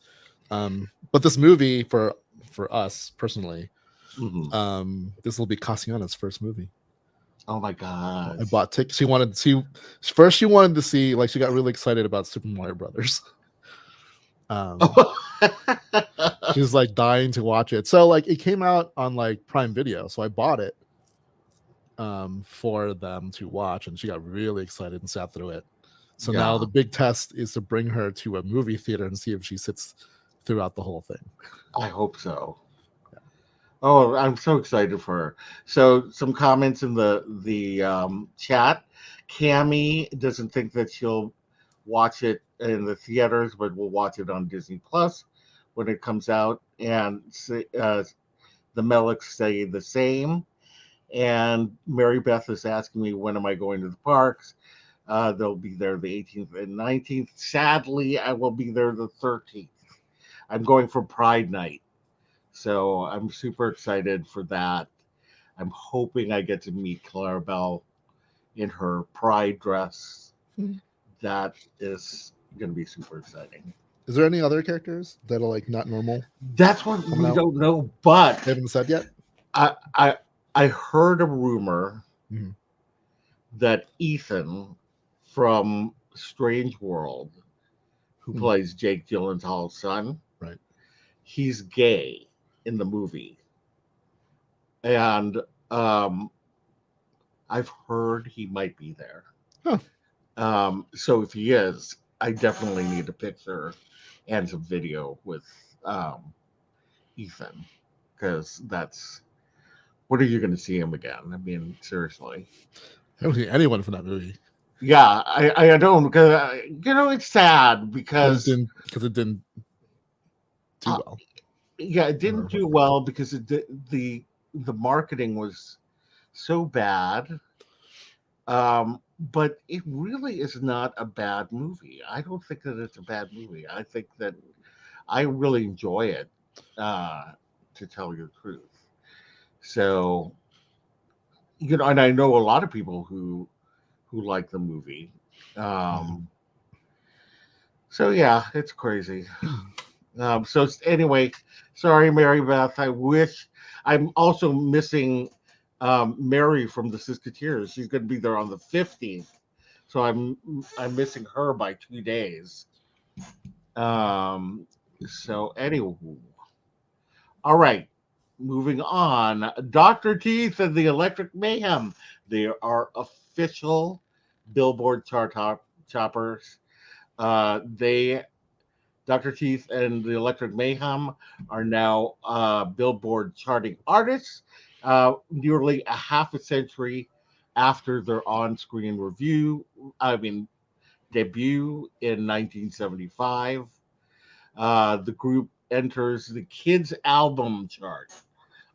But this movie for us personally, Hmm. this will be Cassiana's first movie. Oh my I gosh. bought tickets. She wanted to see, like, she got really excited about Super Mario Brothers. Um, she was like dying to watch it. So like it came out on like Prime Video, so I bought it for them to watch, and she got really excited and sat through it. So now Yeah, the big test is to bring her to a movie theater and see if she sits throughout the whole thing. I hope so. Oh, I'm so excited for her. So, some comments in the chat. Cammy doesn't think that she'll watch it in the theaters, but will watch it on Disney Plus when it comes out. And the Mellicks say the same. And Mary Beth is asking me, when am I going to the parks? They'll be there the 18th and 19th. Sadly, I will be there the 13th. I'm going for Pride Night. So I'm super excited for that. I'm hoping I get to meet Clarabelle in her pride dress. Mhm. That is going to be super exciting. Is there any other characters that are like not normal That's what coming we out? don't know, but They haven't said yet. I I, I heard a rumor Mhm. that Ethan from Strange World, who Hmm. plays Jake Gyllenhaal's son, Right. he's gay in the movie, and um, I've heard he might be there. Huh. So if he is, I definitely need a picture and some video with um, Ethan, because that's what are you going to see him again? I mean, seriously. I don't see anyone from that movie Yeah, I don't because it's sad because because it didn't do uh, well. yeah, it didn't Or, do well because the marketing was so bad. But it really is not a bad movie. I don't think that it's a bad movie. I think that I really enjoy it, uh, to tell you the truth. So, and I know a lot of people who like the movie. yeah. Um, so yeah, it's crazy. Anyway, sorry, Mary Beth. I wish I'm also missing Mary from the Siskateers. She's going to be there on the 15th, so I'm missing her by 2 days. Um, so anyway, all right, moving on. Dr. Teeth and the Electric Mayhem. They are official Billboard choppers. They Dr. Teeth and the Electric Mayhem are now Billboard charting artists, nearly a half a century after their on-screen debut in 1975. The group enters the Kids Album chart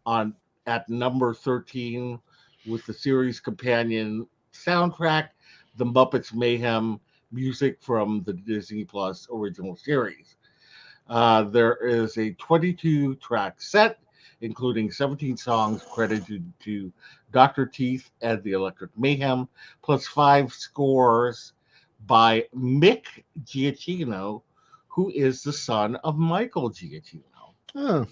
on at number 13 with the series companion soundtrack, The Muppets Mayhem, music from the Disney Plus original series. There is a 22 track set, including 17 songs credited to Dr. Teeth and the Electric Mayhem, plus 5 scores by Mick Giacchino, who is the son of Michael Giacchino. Oh,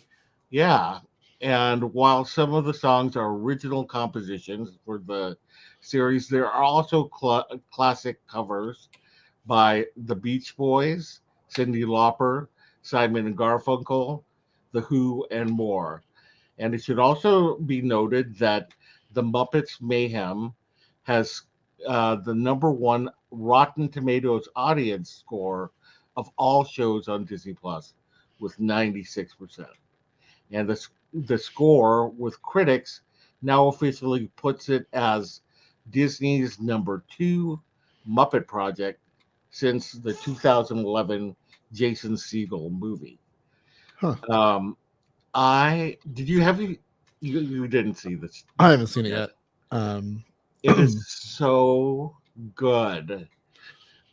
Yeah. And while some of the songs are original compositions for the series, there are also classic covers by the Beach Boys, Cyndi Lauper, Simon and Garfunkel, The Who, and more. And it should also be noted that The Muppets Mayhem has the number one Rotten Tomatoes audience score of all shows on Disney Plus with 96%. And the score with critics now officially puts it as Disney's number two Muppet project since the 2011 Jason Segel movie. huh. I did you have you didn't see this? I haven't seen it yet. It is so good.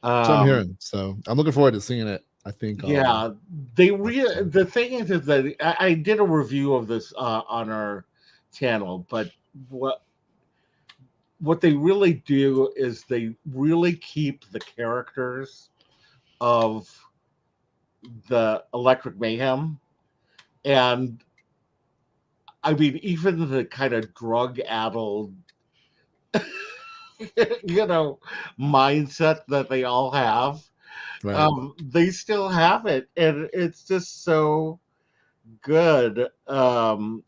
So I'm hearing. So I'm looking forward to seeing it. I think. Yeah, the thing is that I did a review of this on our channel, but what they really do is they really keep the characters of the Electric Mayhem, and I mean even the kind of drug addled mindset that they all have. Right. They still have it, and it's just so good. The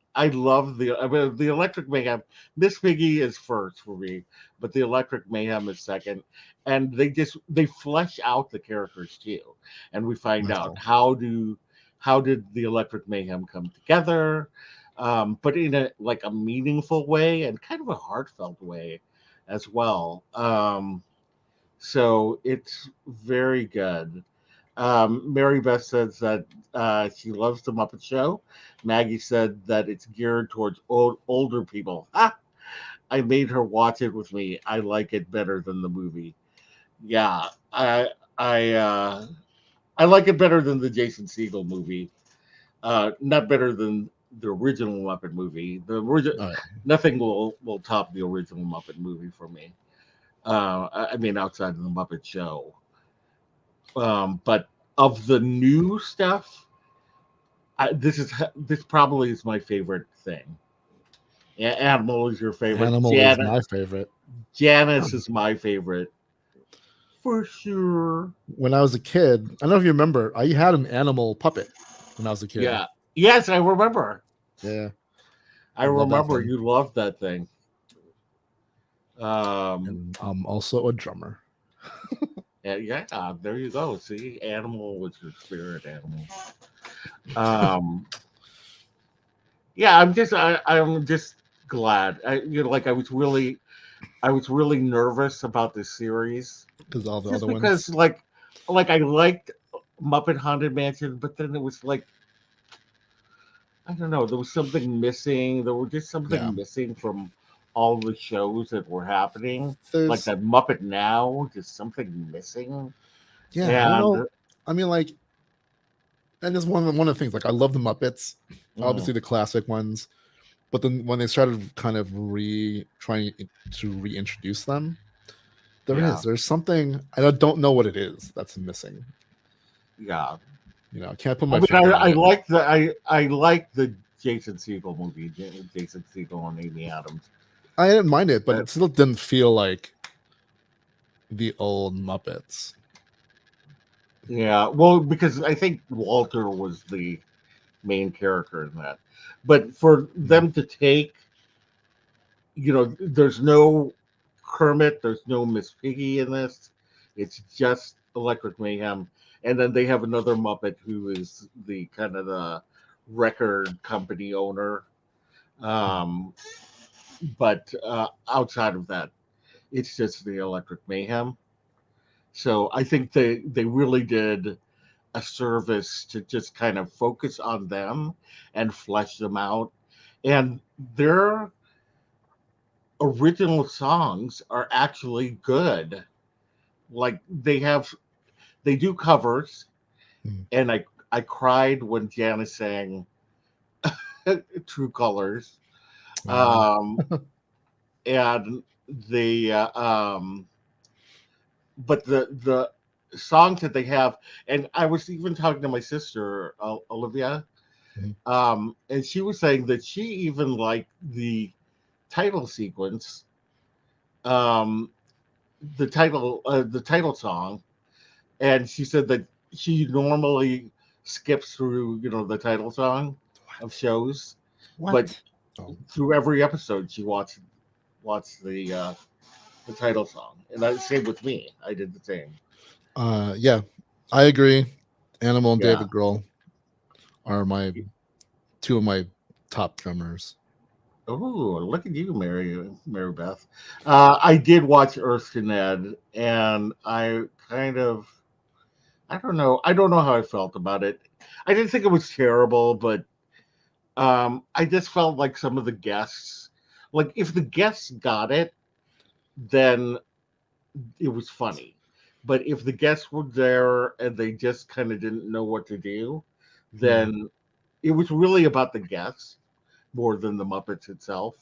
Electric Mayhem. Miss Piggy is first for me, but the Electric Mayhem is second. And they flesh out the characters too, and we find That's out cool. how did the Electric Mayhem come together, but in a meaningful way and kind of a heartfelt way as well. So it's very good. Mary Beth says that she loves the Muppet Show. Maggie said that it's geared towards older people. I made her watch it with me. I like it better than the movie. Yeah, I like it better than the Jason Segel movie. Not better than the original Muppet movie. Nothing will top the original Muppet movie for me. I mean, outside of the Muppet Show. But of the new stuff, this probably is my favorite thing. Animal is your favorite. Animal is my favorite. Janice is my favorite for sure. When I was a kid, I don't know if you remember, I had an animal puppet when I was a kid. Yeah. Yes, I remember. Yeah. I remember you loved that thing. And I'm also a drummer. Yeah, there you go. See, animal was your spirit animal. Yeah, I'm just glad. I was really nervous about this series because all the just other because ones. Like I liked Muppet Haunted Mansion, but then it was like I don't know. There was something missing. There was just something missing from all the shows that were happening. Like that Muppet Now, just something missing. Yeah, and, I don't know. I mean, like, and it's one of the things. Like, I love the Muppets, obviously the classic ones, but then when they started kind of trying to reintroduce them, there's something I don't know what it is that's missing. Yeah, I can't put my finger on it. I like the Jason Segel movie, Jason Segel and Amy Adams. I didn't mind it, but Uh, it still didn't feel like the old Muppets. yeah, well, because I think Walter was the main character in that, but for Mm. them to take, there's no Kermit, there's no Miss Piggy in this. It's just Electric Mayhem, and then they have another Muppet who is the kind of the record company owner. Um, but outside of that, it's just the Electric Mayhem. So I think they really did a service to just kind of focus on them and flesh them out. And their original songs are actually good. Like they do covers, Mm. and I cried when Janice sang True Colors. Uh, Um, and the but the songs that they have, and I was even talking to my sister Olivia, mhm. and she was saying that she even liked the title sequence, um, the title song, and she said that she normally skips through the title song of What? shows, but What? Oh, through every episode she watched the title song, and that same with me. I did the same. yeah, I agree. Animal and Yeah. David Grohl are my two of my top drummers. Oh, look at you, Mary Beth. I did watch Earth to Ned, and I don't know. I don't know how I felt about it. I didn't think it was terrible, but I just felt like some of the guests, like if the guests got it, then it was funny. But if the guests were there and they just kind of didn't know what to do, Yeah, then it was really about the guests more than the Muppets itself.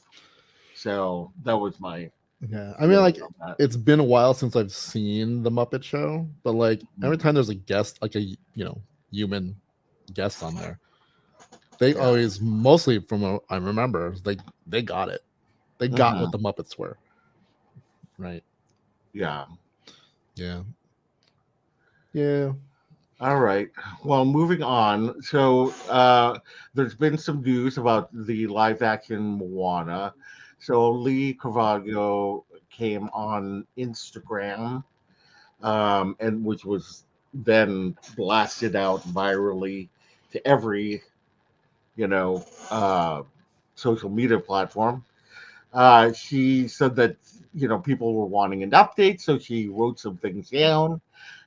So that was my yeah. I mean, feeling like, on that. it's been a while since I've seen the Muppet Show, but like every Mhm. time there's a guest, like a human guest on there, they Yeah. always, mostly from what I remember, they got it. They got Hmm. what the Muppets were, right? Yeah. Yeah, yeah. All right. Well, moving on. So there's been some news about the live action Moana. So Lee Carvalho came on Instagram, and which was then blasted out virally to every you know uh, social media platform. She said that people were wanting an update, so she wrote some things down,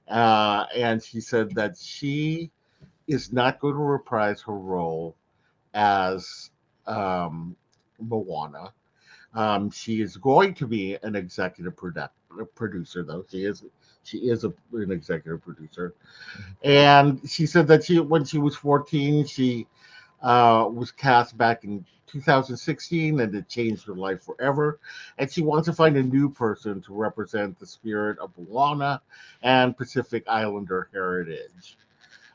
and she said that she is not going to reprise her role as um, Moana. She is going to be an executive producer, though she is an executive producer, and she said that when she was 14, she was cast back in 2016, and it changed her life forever. And she wants to find a new person to represent the spirit of Moana and Pacific Islander heritage.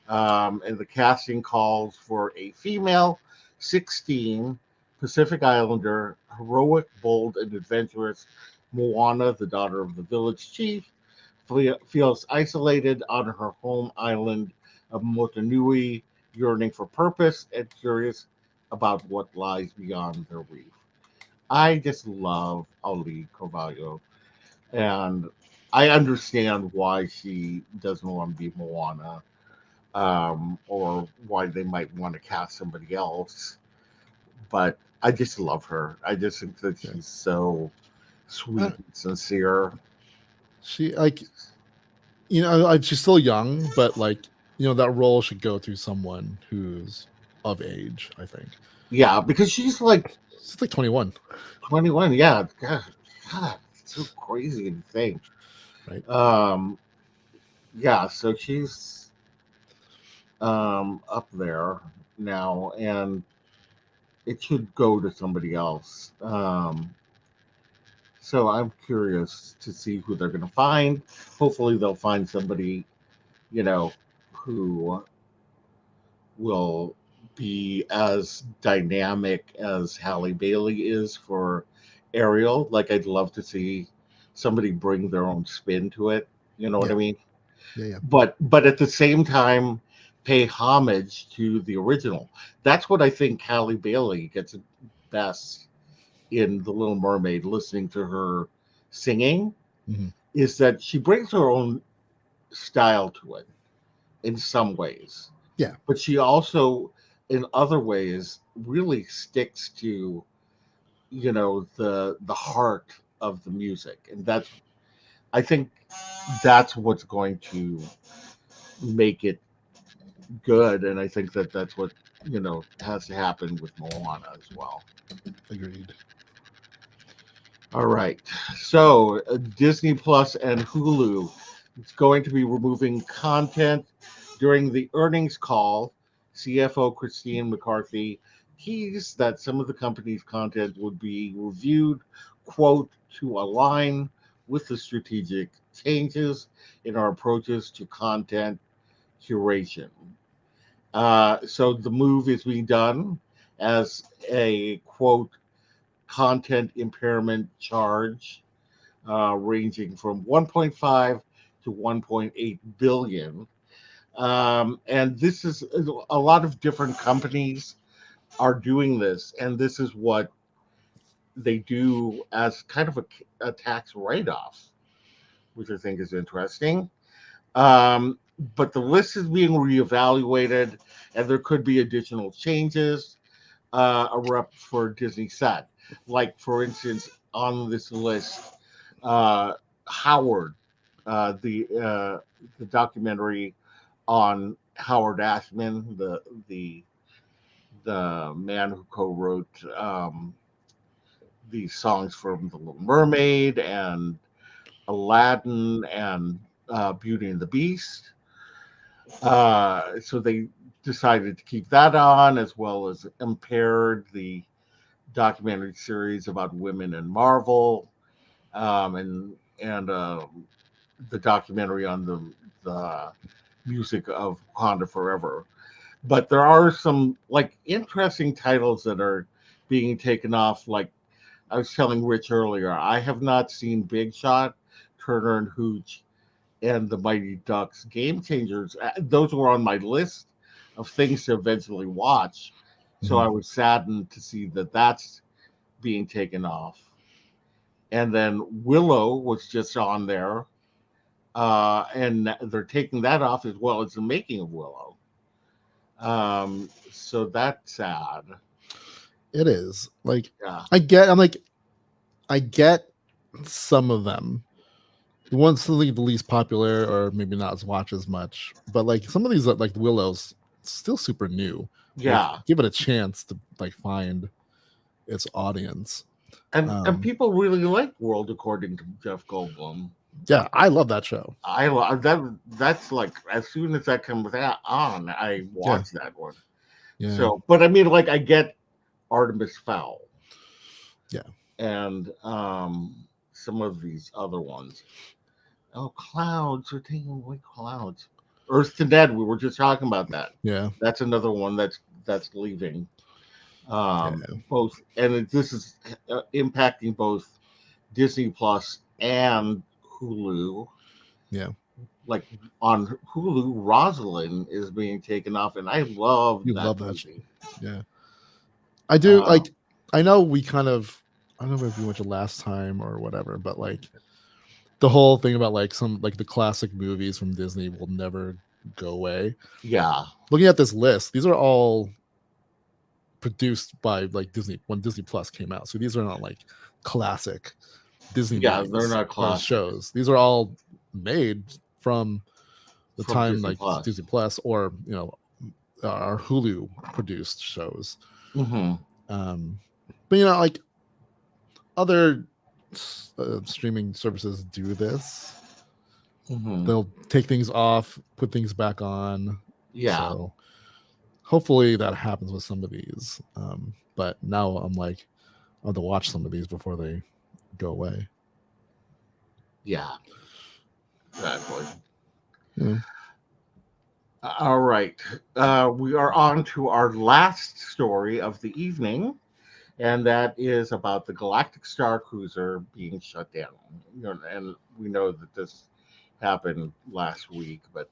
And the casting calls for a female 16 Pacific Islander, heroic, bold, and adventurous Moana, the daughter of the village chief, feels isolated on her home island of Motunui, yearning for purpose and curious about what lies beyond their reef. I just love Ali Carvalho, and I understand why she doesn't want to be Moana, or why they might want to cast somebody else. But I just love her. I just think that Yeah. she's so Uh, sweet and sincere. she like she's still young, but like that role should go to someone who's of age. I think Yeah, because she's like she's like 21, 21. Yeah, God, it's so crazy to think. right? Um, yeah, so she's up there now, and it should go to somebody else. So I'm curious to see who they're going to find. Hopefully, they'll find somebody, who will be as dynamic as Halle Bailey is for Ariel. Like I'd love to see somebody bring their own spin to it. You know what I Yeah, mean? yeah. But at the same time, pay homage to the original. That's what I think Halle Bailey gets best in The Little Mermaid. Listening to her singing Hmm. is that she brings her own style to it in some ways, Yeah, but she also, in other ways, really sticks to the heart of the music, and that's I think that's what's going to make it good, and I think that that's what has to happen with Moana as well. agreed. All right, so Disney Plus and Hulu, it's going to be removing content during the earnings call. CFO Christine McCarthy teased that some of the company's content would be reviewed, quote, to align with the strategic changes in our approaches to content curation. So the move is being done as a quote content impairment charge ranging from 1.5 to 1.8 billion. And this is a lot of different companies are doing this, and this is what they do as kind of a tax write-off, which I think is interesting. Um, but the list is being reevaluated, and there could be additional changes. A rep for Disney said, like for instance, on this list, uh, Howard, the documentary on Howard Ashman, the the man who co-wrote these songs from The Little Mermaid and Aladdin and Beauty and the Beast. So they decided to keep that on, as well as Impaired, the documentary series about women in Marvel, and the documentary on the music of Wakanda Forever. But there are some like interesting titles that are being taken off. Like I was telling Rich earlier, I have not seen Big Shot, Turner and Hooch, and the Mighty Ducks Game Changers. Those were on my list of things to eventually watch. So Hmm. I was saddened to see that that's being taken off. And then Willow was just on there, and they're taking that off as well as the making of Willow. So that's sad. It is like Yeah, I'm like I get some of them. The ones the least popular or maybe not as watched as much, but like some of these like Willow's still super new. Like yeah, give it a chance to like find its audience. and Um, people really like World according to Jeff Goldblum. yeah, I love that show. That's like as soon as that comes out on, I Yeah, watch that one. yeah, So, but I mean, like I get Artemis Fowl yeah, and some of these other ones. Oh, clouds! We're taking away clouds. Earth to Dead. We were just talking about that. yeah, That's another one that's leaving. yeah. Both, and this is impacting both Disney Plus and Hulu. Yeah, Like on Hulu, Rosalind is being taken off, and I love you that love that. movie. Yeah, I do. Uh, Like, I know we kind of. I don't know if we went to last time or whatever, but like the whole thing about like some like the classic movies from Disney will never go away. yeah, Looking at this list, these are all produced by like Disney when Disney Plus came out. So these are not like classic Disney yeah, they're movies not or classics shows. These are all made from the from time Disney like Plus. Disney Plus or our Hulu produced shows. Mm-hmm. Um, but like other streaming services do this. Mm-hmm. They'll take things off, put things back on. Yeah, So hopefully that happens with some of these. But now I'm like, I have to watch some of these before they go away. yeah, exactly. Yeah. All right. We are on to our last story of the evening. and that is about the Galactic Starcruiser being shut down. And we know that this happened last week, but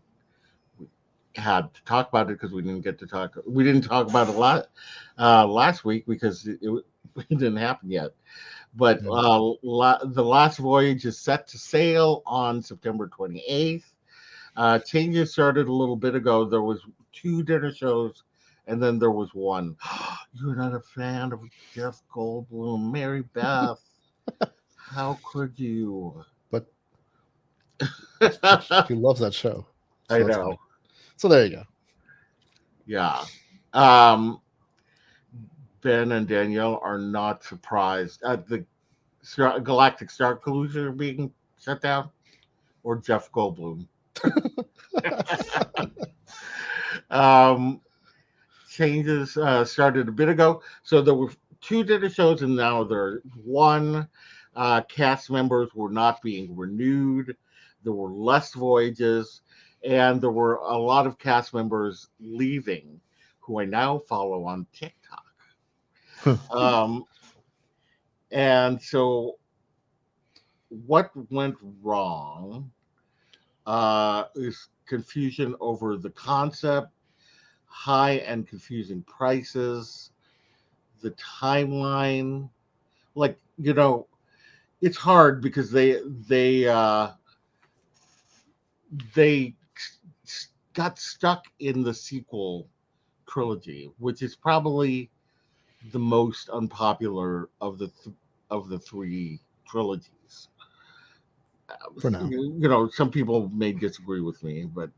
we had to talk about it because we didn't get to talk. We didn't talk about it a lot last week because it didn't happen yet. But Mm. the last voyage is set to sail on September 28th. Changes started a little bit ago. There was two dinner shows, and then there was one. You're not a fan of Jeff Goldblum, Mary Beth. How could you? But I she loves that show, so that's fine. know. So there you go. Yeah. Um, Ben and Danielle are not surprised at the Galactic Starcruiser being shut down or Jeff Goldblum. um, Changes started a bit ago. So there were two dinner shows, and now there one. Cast members were not being renewed. There were less voyages, and there were a lot of cast members leaving, who I now follow on TikTok. Um, and so, what went wrong is confusion over the concept, high and confusing prices, the timeline. Like, it's hard because they got stuck in the sequel trilogy, which is probably the most unpopular of the three trilogies. For now. Some people may disagree with me, but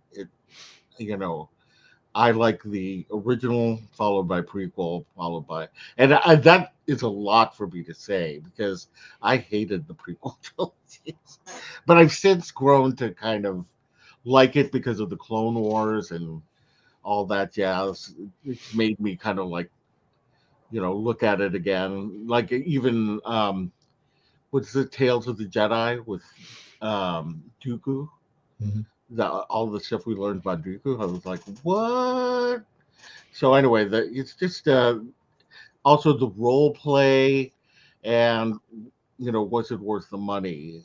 you know, I like the original, followed by prequel, followed by, and that is a lot for me to say because I hated the prequel trilogies, but I've since grown to kind of like it because of the Clone Wars and all that jazz. It's made me kind of like, look at it again. Like even what's the Tales of the Jedi with Dooku? Mhm. All the stuff we learned about Dooku, I was like, what? So anyway, it's just also the role play, and was it worth the money?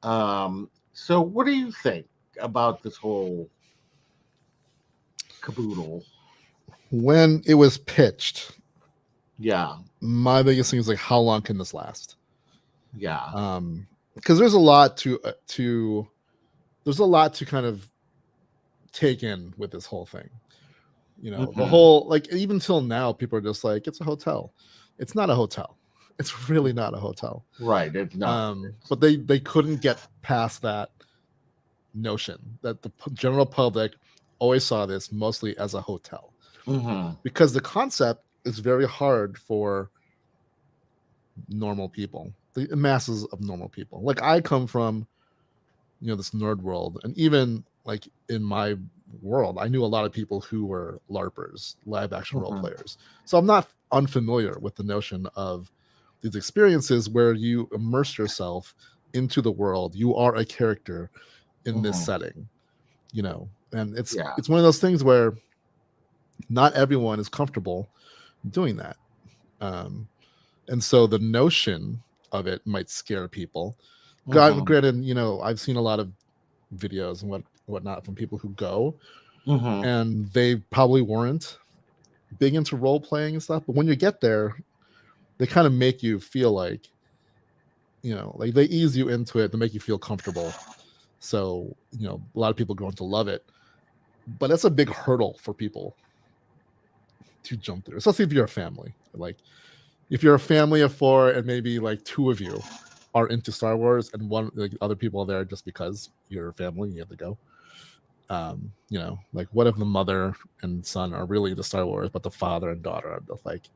So what do you think about this whole caboodle? When it was pitched, Yeah, my biggest thing is like, how long can this last? yeah. Because there's a lot there's a lot to kind of take in with this whole thing. The Mhm. whole, like, even till now, people are just like, it's a hotel. It's not a hotel. It's really not a hotel. Right, it's not. But they couldn't get past that notion that the general public always saw this mostly as a hotel, Hmm. because the concept is very hard for normal people, the masses of normal people. Like, I come from this nerd world, and even like in my world, I knew a lot of people who were LARPers, live action role Mhm. players. So I'm not unfamiliar with the notion of these experiences where you immerse yourself into the world. You are a character in this Mhm. setting, and it's Yeah. it's one of those things where not everyone is comfortable doing that. Um, and so the notion of it might scare people. Mhm. Granted, I've seen a lot of videos and whatnot from people who go, Mhm. and they probably weren't big into role playing and stuff. But when you get there, they kind of make you feel like, like they ease you into it to make you feel comfortable. So, a lot of people are going to love it. But that's a big hurdle for people to jump through, especially if you're a family. Like, if you're a family of four and maybe like two of you are into Star Wars and one, like, other people are there just because you're a family, you have to go. Like, what if the mother and son are really into Star Wars, but the father and daughter are just like,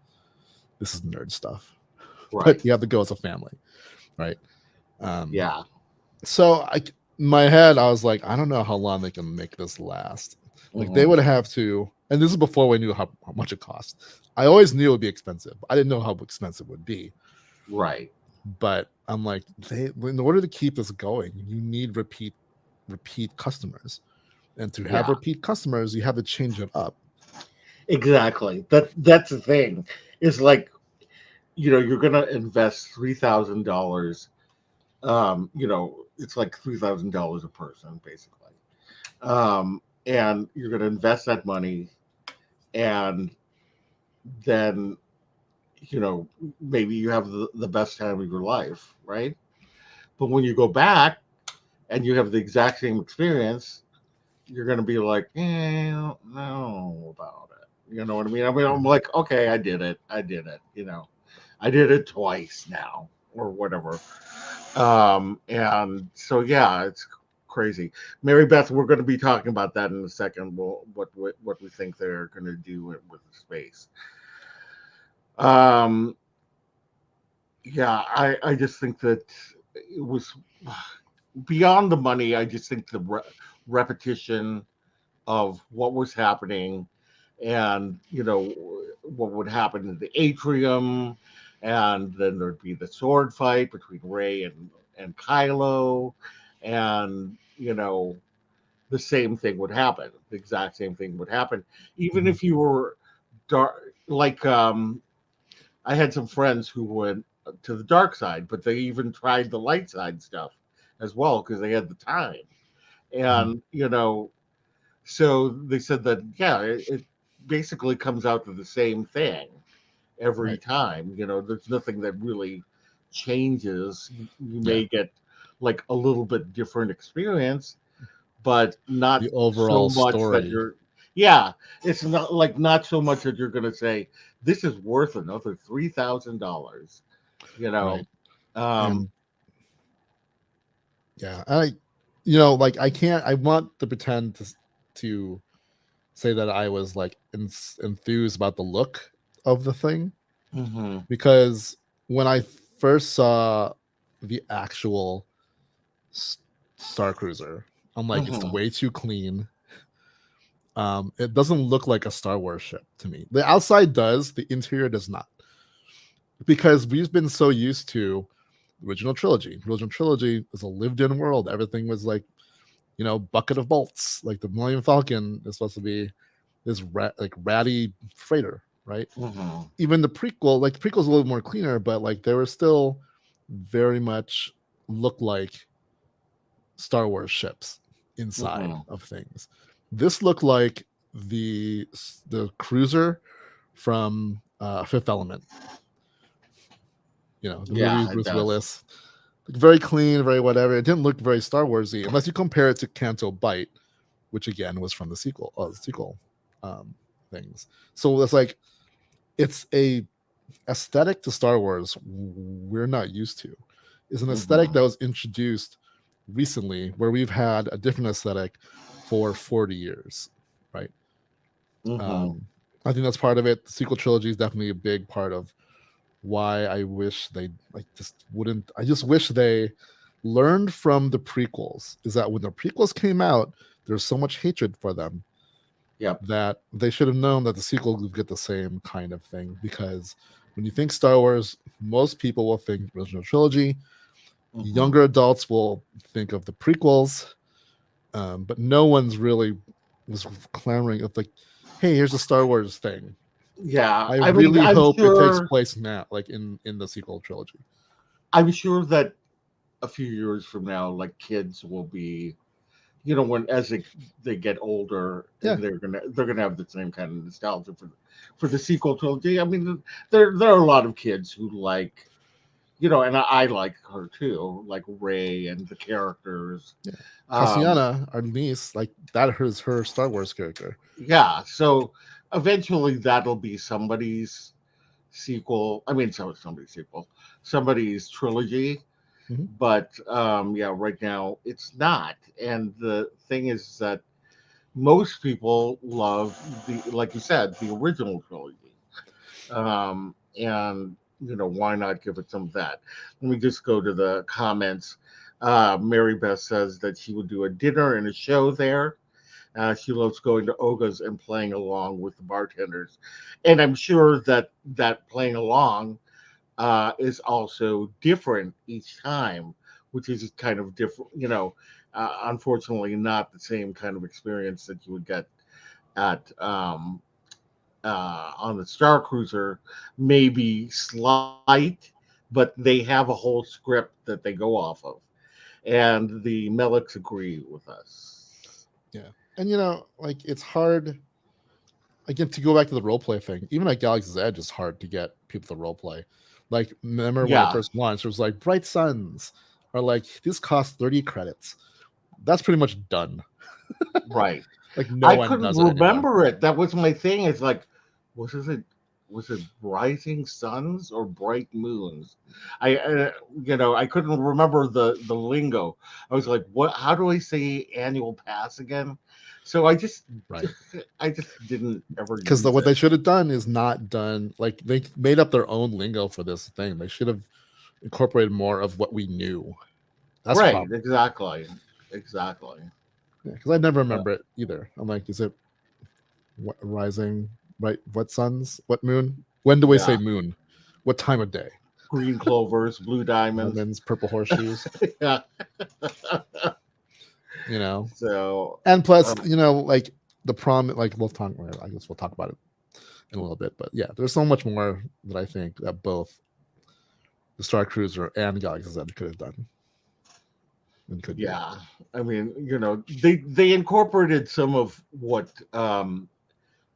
this is nerd stuff. Right. But you have to go as a family, right? Yeah. So in my head, I was like, I don't know how long they can make this last. Like, they Mhm. would have to, and this is before we knew how much it cost. I always knew it would be expensive. I didn't know how expensive it would be. Right. But I'm like, in order to keep this going, you need repeat customers. And to have Yeah. repeat customers, you have to change it up. Exactly. That's the thing. It's like you're going to invest $3,000. It's like $3,000 a person, basically. And you're going to invest that money, and then, you know, maybe you have the best time of your life, right? But when you go back and you have the exact same experience, you're going to be like, I don't know about it. You know what I mean? I'm Mhm. like, okay, I did it. I did it. I did it twice now or whatever. And so, yeah, it's crazy. Mary Beth, we're going to be talking about that in a second. What we think they're going to do with space. Um, yeah, I just think that it was beyond the money. I just think the repetition of what was happening, and what would happen in the atrium, and then there'd be the sword fight between Ray and Kylo, and the same thing would happen. The exact same thing would happen, even Mhm. if you were dark. Like, I had some friends who went to the dark side, but they even tried the light side stuff as well because they had the time. Mhm. And so they said that, yeah, it basically comes out to the same thing every Right. time. There's nothing that really changes. You Yeah. may get like a little bit different experience, but not The so overall much that story. you're, yeah, it's not so much that you're going to say this is worth another $3,000. you know Right. um And yeah, like I can't. I want to pretend to say that I was like enthused about the look of the thing, mhm, because when I first saw the actual S- Star Cruiser, I'm like, it's mhm. way too clean. It doesn't look like a Star Wars ship to me. The outside does, the interior does not, because we've been so used to original trilogy. Original trilogy is a lived-in world. Everything was like, bucket of bolts. Like the Millennium Falcon is supposed to be this like ratty freighter, right? Mhm. Even the prequel, like the prequel's a little more cleaner, but like they were still very much look like Star Wars ships inside Mhm. of things. This looked like the cruiser from Fifth Element, the movie Yeah, with it Bruce does. Willis. Like, very clean, very whatever. It didn't look very Star Warsy unless you compare it to Canto Bight, which again was from the sequel um, things. So it's like it's a aesthetic to Star Wars we're not used to. It's an aesthetic Mhm. that was introduced recently, where we've had a different aesthetic for 40 years, right? Mhm. I think that's part of it. The sequel trilogy is definitely a big part of why I wish they like just wouldn't. I just wish they learned from the prequels. Is that when the prequels came out, there's so much hatred for them Yep. that they should have known that the sequel would get the same kind of thing. Because when you think Star Wars, most people will think original trilogy. Mhm. Younger adults will think of the prequels, but no one's really was clamoring of like, "Hey, here's a Star Wars thing." Yeah, I I mean, really hope it takes place now, like in the sequel trilogy. I'm sure that a few years from now, like, kids will be, when as they get older, Yeah, and they're gonna have the same kind of nostalgia for the sequel trilogy. I mean, there are a lot of kids who like, and I like her too, like Ray and the characters. yeah. Um, Cassiana, our niece, like that is her Star Wars character. yeah, so eventually that'll be somebody's sequel. I mean, somebody's sequel, somebody's trilogy. Mhm. But yeah, right now it's not. And the thing is that most people love like you said, the original trilogy. And why not give it some of that? Let me just go to the comments. Mary Beth says that she would do a dinner and a show there. She loves going to Oga's and playing along with the bartenders, and I'm sure that playing along is also different each time, which is kind of different. Unfortunately, not the same kind of experience that you would get at on the Star Cruiser may be slight, but they have a whole script that they go off of, and the Meleks agree with us. Yeah. And like it's hard again to go back to the role play thing. Even at Galaxy's Edge, it's hard to get people to role play. Like, remember when it Yeah, first launched, it was like Bright Suns, or like this costs 30 credits. That's pretty much done. right. Like no I one couldn't does it anymore. remember it. That was my thing. It's like, was it was it rising suns or bright moons? I couldn't remember the lingo. I was like, what? How do I say annual pass again? So Right. I just didn't ever Because use what it. they should have done is not done like they made up their own lingo for this thing. They should have incorporated more of what we knew. That's the Right, problem. exactly. Yeah, because I never Uh, remember it either. I'm like, is it rising? Right? What suns? What moon? When do we say yeah, moon? What time of day? green clovers, blue diamonds. Diamonds, purple horseshoes. Yeah. You know, So, and plus, um, like the prom. Like we'll talk. I guess we'll talk about it in a little bit. But yeah, there's so much more that I think that both the Star Cruiser and Galaxy's Edge could have done and could do. yeah, I mean, they incorporated some of what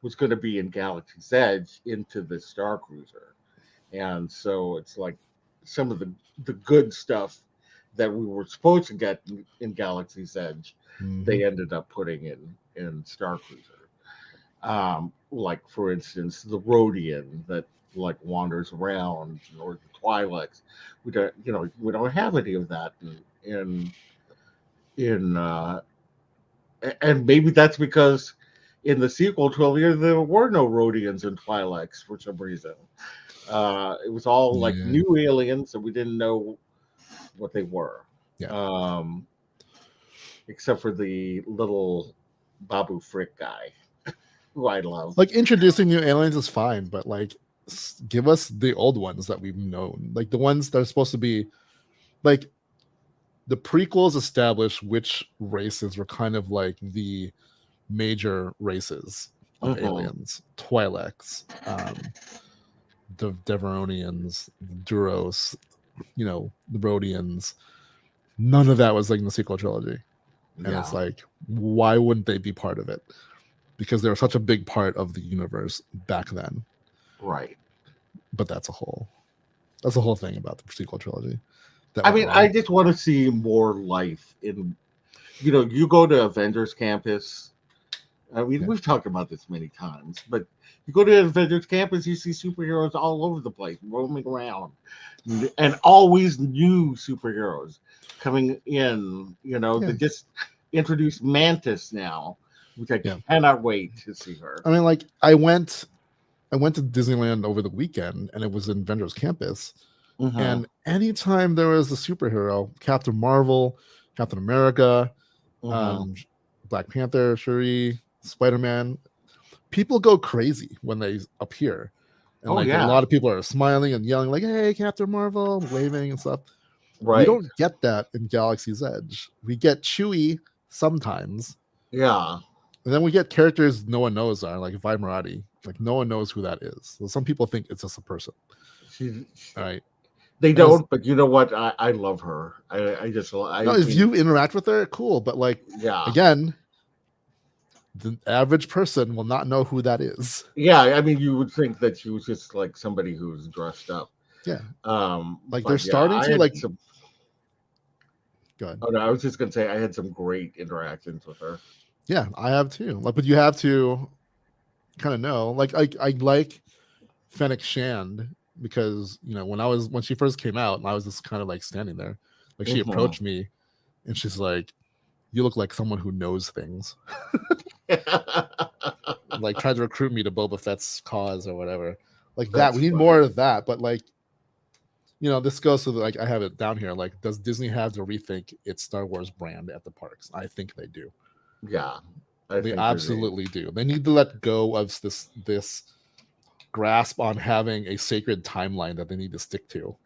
was going to be in Galaxy's Edge into the Star Cruiser, and so it's like some of the good stuff that we were supposed to get in Galaxy's Edge, Mm-hmm. they ended up putting in Star Cruiser. Like for instance, the Rhodian that like wanders around, or the Twi'leks. We don't have any of that in and maybe that's because in the sequel trilogy there were no Rhodians and Twi'leks for some reason. It was all like Yeah, new aliens, and we didn't know what they were, yeah. um, except for the little Babu Frick guy, who I love. Like introducing new aliens is fine, but like give us the old ones that we've known, like the ones that are supposed to be like the prequels establish which races were kind of like the major races of Hmm. aliens: Twi'leks, the Deveronians, Duros, the Rhodians. None of that was like in the sequel trilogy, and it's Yeah, like, why wouldn't they be part of it? Because they were such a big part of the universe back then. right. But that's a whole thing about the sequel trilogy that I went mean, I wrong. just want to see more life in. You go to Avengers Campus. I mean, Yeah, we've talked about this many times, but you go to Avengers Campus, you see superheroes all over the place, roaming around, and always new superheroes coming in. yeah, They just introduced Mantis now, which I yeah. cannot wait to see her. I mean, like I went to Disneyland over the weekend, and it was in Avengers Campus. Hmm. And anytime there was a superhero, Captain Marvel, Captain America, Hmm. um, Black Panther, Shuri, Spider Man, people go crazy when they appear. And Oh like a yeah, lot of people are smiling and yelling, like, hey, Captain Marvel, waving and stuff. We right. don't get that in Galaxy's Edge. We get Chewie sometimes, Yeah. and then we get characters no one knows are like Vi Marati. Like no one knows who that is. So some people think it's just a person. She, All right. they And it's don't, but you know what? I love her. I if mean, you interact with her, cool. But like yeah. again, the average person will not know who that is. Yeah, I mean, you would think that she was just like somebody who's dressed up. Yeah. Like they're But yeah, starting I to had like some. go ahead. Oh no, I was just gonna say I had some great interactions with her. Yeah, I have too. Like, but you have to kind of know. Like I like Fennec Shand because when she first came out and I was just kind of like standing there, like she Hmm. approached me and she's like, "You look like someone who knows things." Like tried to recruit me to Boba Fett's cause or whatever. Like that. That's We need more funny. of that. But like, this goes to like I have it down here. Like, does Disney have to rethink its Star Wars brand at the parks? I think they do. Yeah, I They think they do. absolutely do. They need to let go of this grasp on having a sacred timeline that they need to stick to.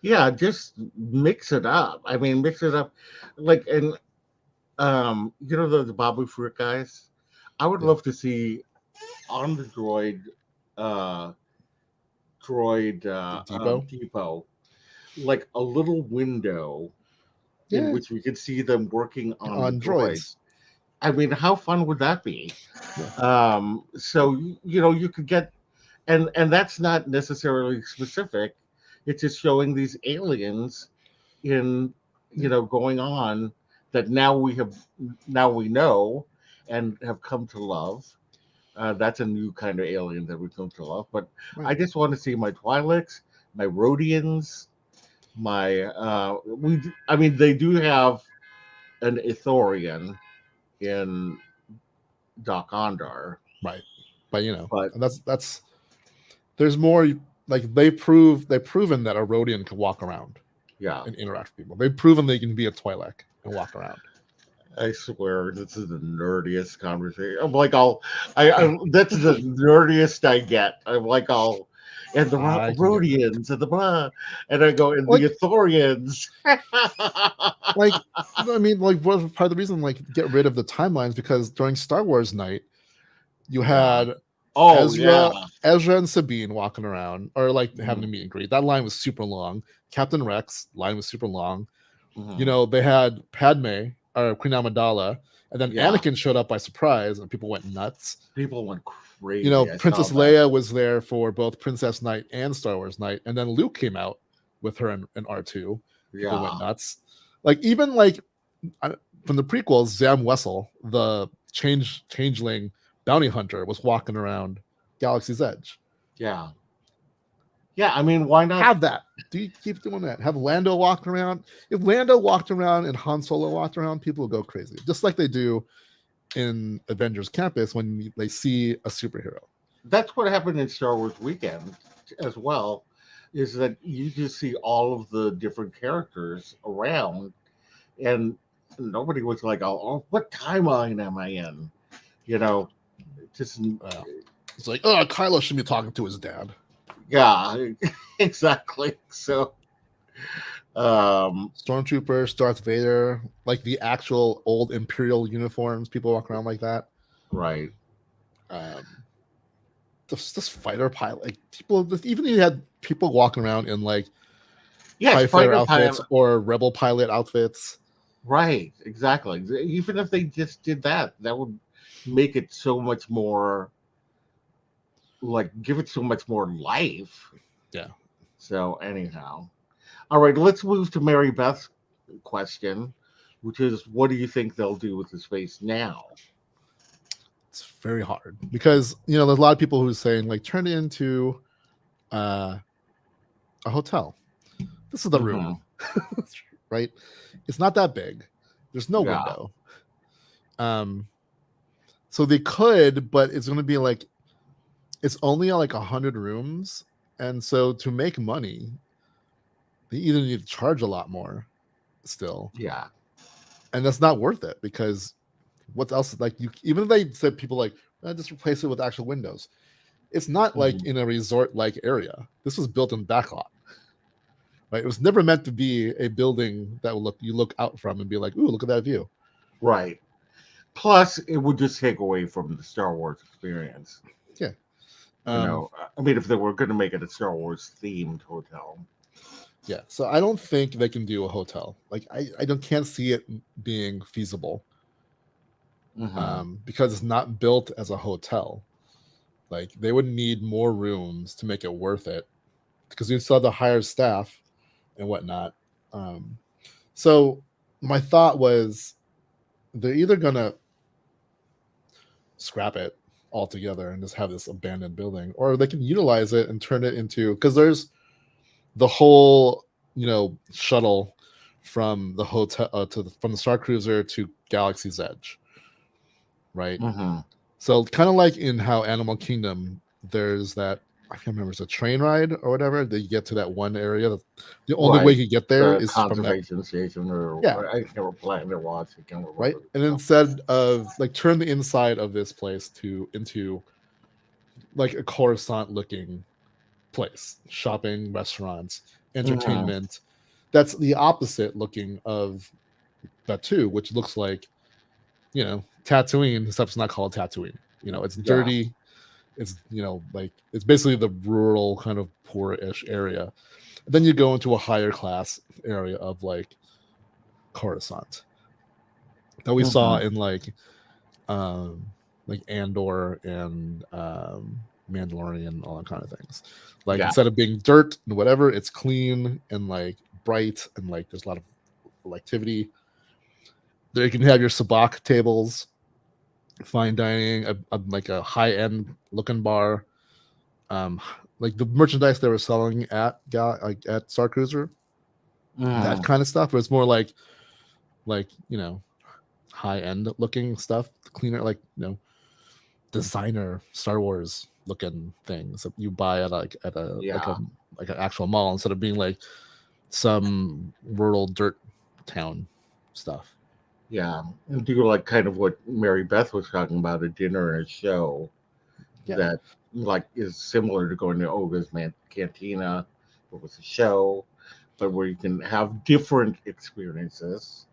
Yeah, just mix it up. I mean, mix it up, like and the Babu Frick guys. I would Yeah. love to see on the droid. uh, droid Depot. depot, like a little window in Yeah, which we could see them working on the on droids. droids. I mean, how fun would that be? Yeah, So you could get, and that's not necessarily specific. It's just showing these aliens in going on that now we know and have come to love. That's a new kind of alien that we come to love. But right. I just want to see my Twi'leks, my Rhodians, my I mean they do have an Ithorian in Doc Ondar, Right. But but that's there's more like they've proven that a Rhodian can walk around yeah, and interact with people. They've proven they can be a Twi'lek and walk around. I swear this is the nerdiest conversation. I'm like I that's the nerdiest I get. I'm like and the I can get it. Rhodians and the blah, and I go and the Like Ithorians. like I mean, like what part of the reason like get rid of the timelines because during Star Wars night you Yeah. had Oh yeah. Ezra and Sabine walking around or like having a Mhm, meet and greet. That line was super long. Captain Rex line was super long. mhm. They had Padme or Queen Amidala, and then Yeah. Anakin showed up by surprise, and people went nuts. People went crazy. I saw Princess that. Leia was there for both Princess Night and Star Wars Night, and then Luke came out with her and R2. People went Yeah. nuts. Like even like from the prequels, Zam Wessel, the changeling bounty hunter, was walking around Galaxy's Edge. Yeah. Yeah. I mean, why not? Have that. Do you keep doing that? Have Lando walk around? If Lando walked around and Han Solo walked around, people would go crazy, just like they do in Avengers Campus when they see a superhero. That's what happened in Star Wars Weekend as well. Is that you just see all of the different characters around, and nobody was like, "Oh, what timeline am I in?" You know, just It's like, oh, Kylo should be talking to his dad. yeah, exactly. So, um, Stormtroopers, Darth Vader, like the actual old Imperial uniforms. People walk around like that. right. This fighter pilot, like people, even you had people walking around in like Yes, TIE fighter fighter outfits pilot. or rebel pilot outfits. Right, exactly. Even if they just did that, that would make it so much more like give it so much more life. Yeah. So anyhow, all right, let's move to Mary Beth's question, which is, what do you think they'll do with the space now? It's very hard because there's a lot of people who are saying like turn it into a hotel. This is the room, right? It's not that big. There's no Yeah, window. So they could, but it's going to be like it's only like 100 rooms, and so to make money, they either need to charge a lot more still, yeah, and that's not worth it because what else? Like even if they said people like just replace it with actual windows. It's not like in a resort-like area. This was built in backlot. Right? It was never meant to be a building that you look out from and be like, "Ooh, look at that view." right. Plus, it would just take away from the Star Wars experience. Yeah. I mean, if they were going to make it a Star Wars themed hotel. Yeah. So I don't think they can do a hotel. Like can't see it being feasible. Because it's not built as a hotel. Like they would need more rooms to make it worth it because you still have to hire staff and whatnot. So my thought was they're either gonna scrap it altogether and just have this abandoned building, or they can utilize it and turn it into because there's the whole shuttle from the hotel from the Starcruiser to Galaxy's Edge, right? So kind of like in how Animal Kingdom, there's that I can't remember, it's a train ride or whatever that you get to that one area. The only way you get there is from that conservation station, or yeah, I can't remember Planet Watch. I can't remember. right. And instead of like turn the inside of this place into like a Coruscant looking place, shopping, restaurants, entertainment. That's the opposite looking of Batu, which looks like Tatooine, except it's not called Tatooine. It's dirty. It's like it's basically the rural kind of poor-ish area. And then you go into a higher class area of like Coruscant that we saw Mhm. in like Andor and Mandalorian and all that kind of things. Like Yeah. instead of being dirt and whatever, it's clean and like bright and like there's a lot of activity. There you can have your sabacc tables, fine dining, like a high end looking bar. Um, like the merchandise they were selling like at Starcruiser, that Mhm. kind of stuff. But it's more like high end looking stuff, cleaner, like designer Star Wars looking things that you buy at at a Yeah. like an actual mall instead of being like some rural dirt town stuff. Yeah. And do like kind of what Mary Beth was talking about, a dinner and a show Yeah, that like is similar to going to Olga's Cantina, but with a show, but where you can have different experiences.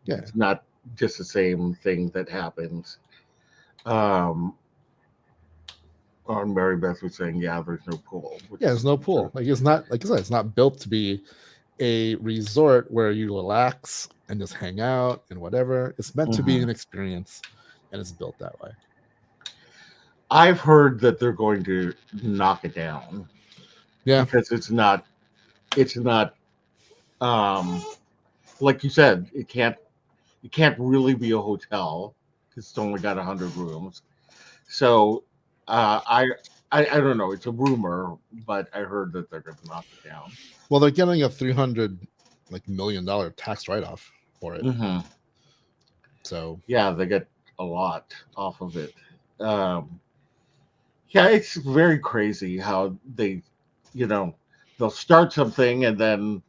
yeah, It's not just the same thing that happens. Um, on Mary Beth was saying, yeah, there's no pool, which yeah. is There's no true. pool. Like it's not like I said, it's not built to be a resort where you relax and just hang out and whatever. It's meant to be Hmm. an experience, and it's built that way. I've heard that they're going to knock it down Yeah, because it's not um like you said, it can't really be a hotel because it's only got 100 rooms. So I don't know. It's a rumor, but I heard that they're going to knock it down. well, they're getting a $300 million tax write off for it. Hmm. So Yeah, they get a lot off of it. Um, yeah, it's very crazy how you know, they'll start something and then,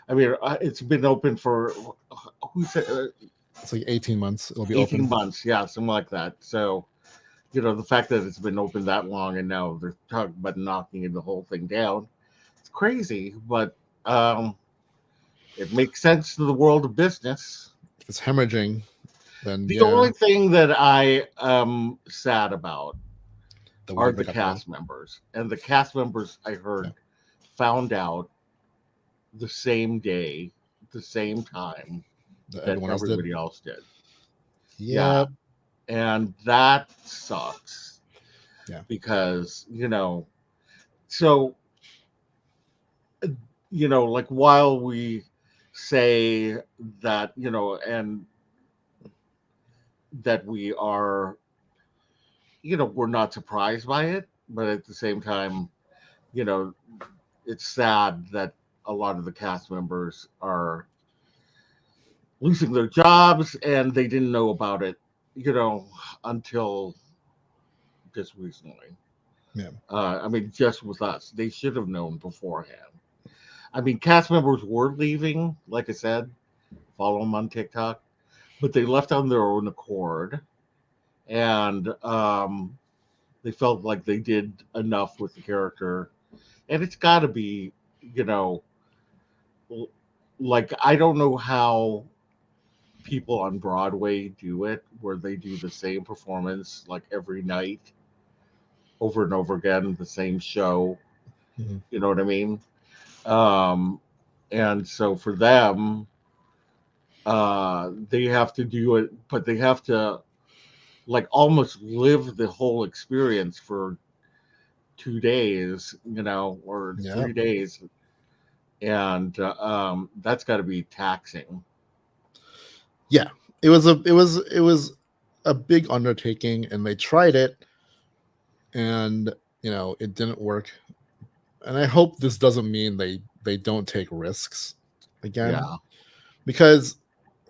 I mean, it's been open for who said it's like 18 months. It'll be 18 open. months, yeah, something like that. So the fact that it's been open that long and now they're talking about knocking the whole thing down, it's crazy, but um, it makes sense to the world of business. If it's hemorrhaging, then The yeah, only thing that I am sad about the we are never the got the cast members. And the cast members, I yeah. heard, found out the same day, the same time that Everyone else did. everybody else did. Yeah. Yeah, And that sucks yeah, because, so, like while we say that, and that we are, we're not surprised by it, but at the same time, you know, it's sad that a lot of the cast members are losing their jobs and they didn't know about it, you know, until just recently. yeah. I mean, just with us, they should have known beforehand. I mean, cast members were leaving, like I said, follow them on TikTok, but they left on their own accord, and they felt like they did enough with the character, and it's got to be, you know, like I don't know how people on Broadway do it, where they do the same performance like every night, over and over again, the same show. Mhm. You know what I mean? Um, and so for them, they have to do it, but they have to like almost live the whole experience for 2 days, or Yeah, 3 days, and that's got to be taxing. yeah. It was a big undertaking, and they tried it, and it didn't work. And I hope this doesn't mean they don't take risks again, Yeah. because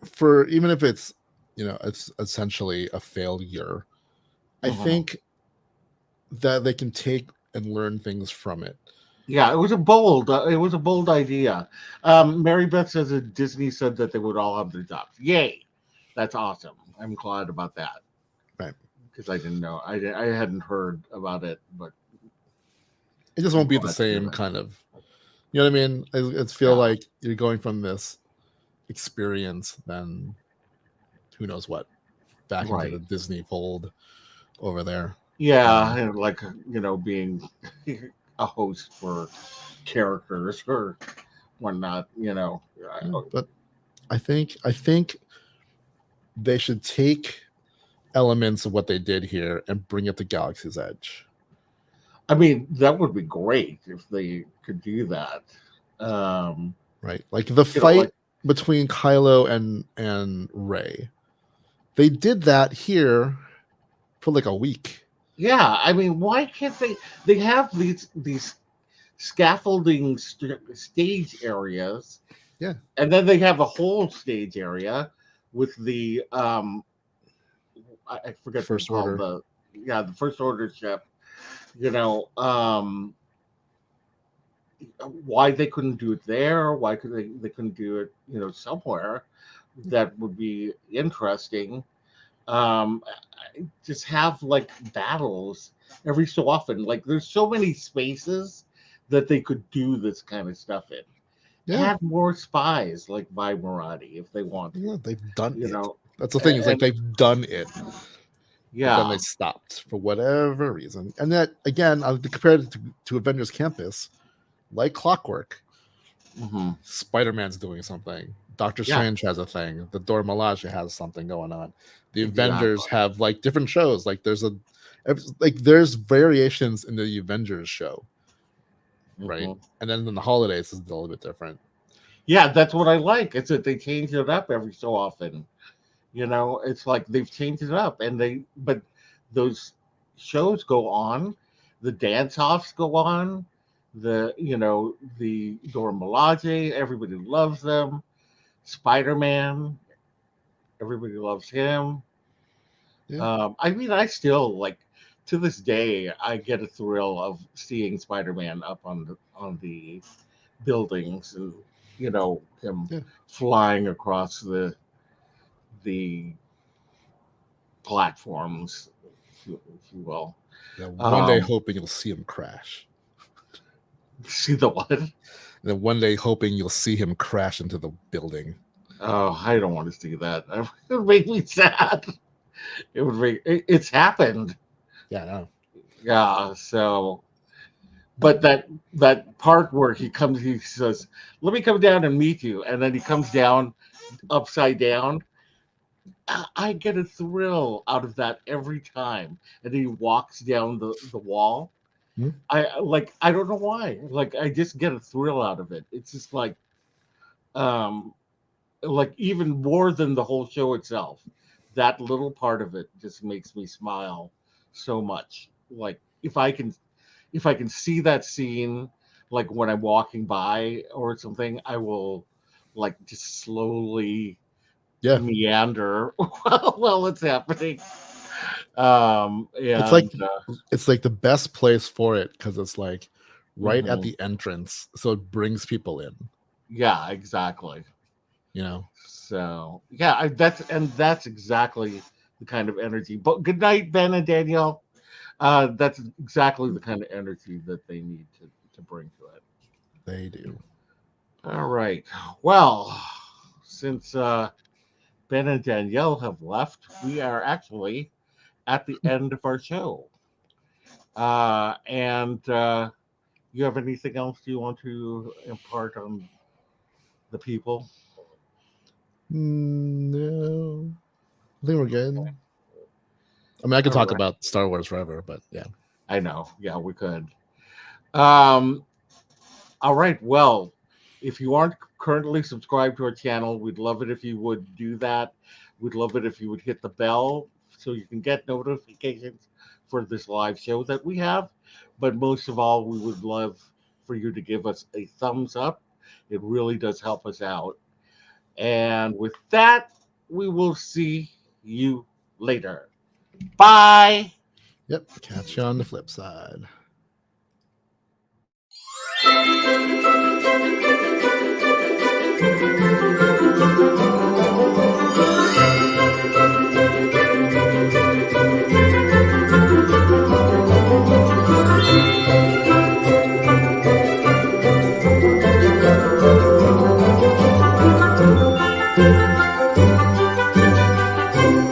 for even if it's essentially a failure, I Hmm. think that they can take and learn things from it. Yeah, it was a bold idea. Mary Beth says that Disney said that they would all have their jobs. Yay, that's awesome. I'm glad about that Right. because I didn't know. I hadn't heard about it, but It just I'm won't be the glad to hear same that. kind of, what I mean? I feel Yeah, like you're going from this experience, then who knows what, back into the right. Disney fold over there. Yeah, Um, and like being a host for characters or whatnot. yeah, but I think they should take elements of what they did here and bring it to Galaxy's Edge. I mean, that would be great if they could do that. Um, Right? Like the like fight between Kylo and Rey. They did that here for like a week. yeah, I mean, why can't they? They have these scaffolding stage areas, Yeah. and then they have a whole stage area with the I forget what they First call Order. the first order ship. You know, why they couldn't do it there? Why could they couldn't do it somewhere that would be interesting? um just have like battles every so often. Like there's so many spaces that they could do this kind of stuff in. Yeah. Add more spies like by Marathi if they want to, Yeah, they've done you it. know. That's the thing. It's like And they've done it, but then yeah. they stopped for whatever reason. And that again, compared it to Avengers Campus, like clockwork, Hmm. Spider-Man's doing something. Doctor Yeah, Strange has a thing. The Dora Milaje has something going on. The Avengers exactly. have like different shows. Like there's variations in the Avengers show, right? Hmm. And then in the holidays is a little bit different. Yeah, that's what I like. It's that they change it up every so often. It's like they've changed it up, but those shows go on, the dance offs go on, the Dora Milaje, everybody loves them. Spider-Man, everybody loves him. Yeah. I mean, I still like to this day, I get a thrill of seeing Spider-Man up on the buildings, and him Yeah. flying across the platforms, if you will. Yeah. One day Um, hoping you'll see him crash. see the what? And then one day hoping you'll see him crash into the building. Oh, I don't want to see that. It would make me sad. It's happened. Yeah, no. Yeah. So, but that part where he says, "Let me come down and meet you," and then he comes down upside down. I get a thrill out of that every time, and he walks down the wall. Hmm? I don't know why. Like I just get a thrill out of it. It's just um like even more than the whole show itself. That little part of it just makes me smile so much. Like if I can see that scene, like when I'm walking by or something, I will like just slowly Yeah. meander while it's happening. Um It's like and it's like the best place for it because it's like right at mhm. the entrance. So it brings people in, Yeah, exactly. you know. So yeah, that's exactly the kind of energy. But good night, Ben and Danielle. That's exactly the kind of energy that they need to bring to it. They do. All right. Well, since Ben and Danielle have left, we are actually at the end of our show. And you have anything else you want to impart on the people? No. I think we're good. I mean, I could All talk right. about Star Wars forever, but yeah. I know. Yeah, we could. Um, All right. Well, if you aren't currently subscribed to our channel, we'd love it if you would do that. We'd love it if you would hit the bell so you can get notifications for this live show that we have. But most of all, we would love for you to give us a thumbs up. It really does help us out. And with that, we will see you later. Bye. Yep. Catch you on the flip side.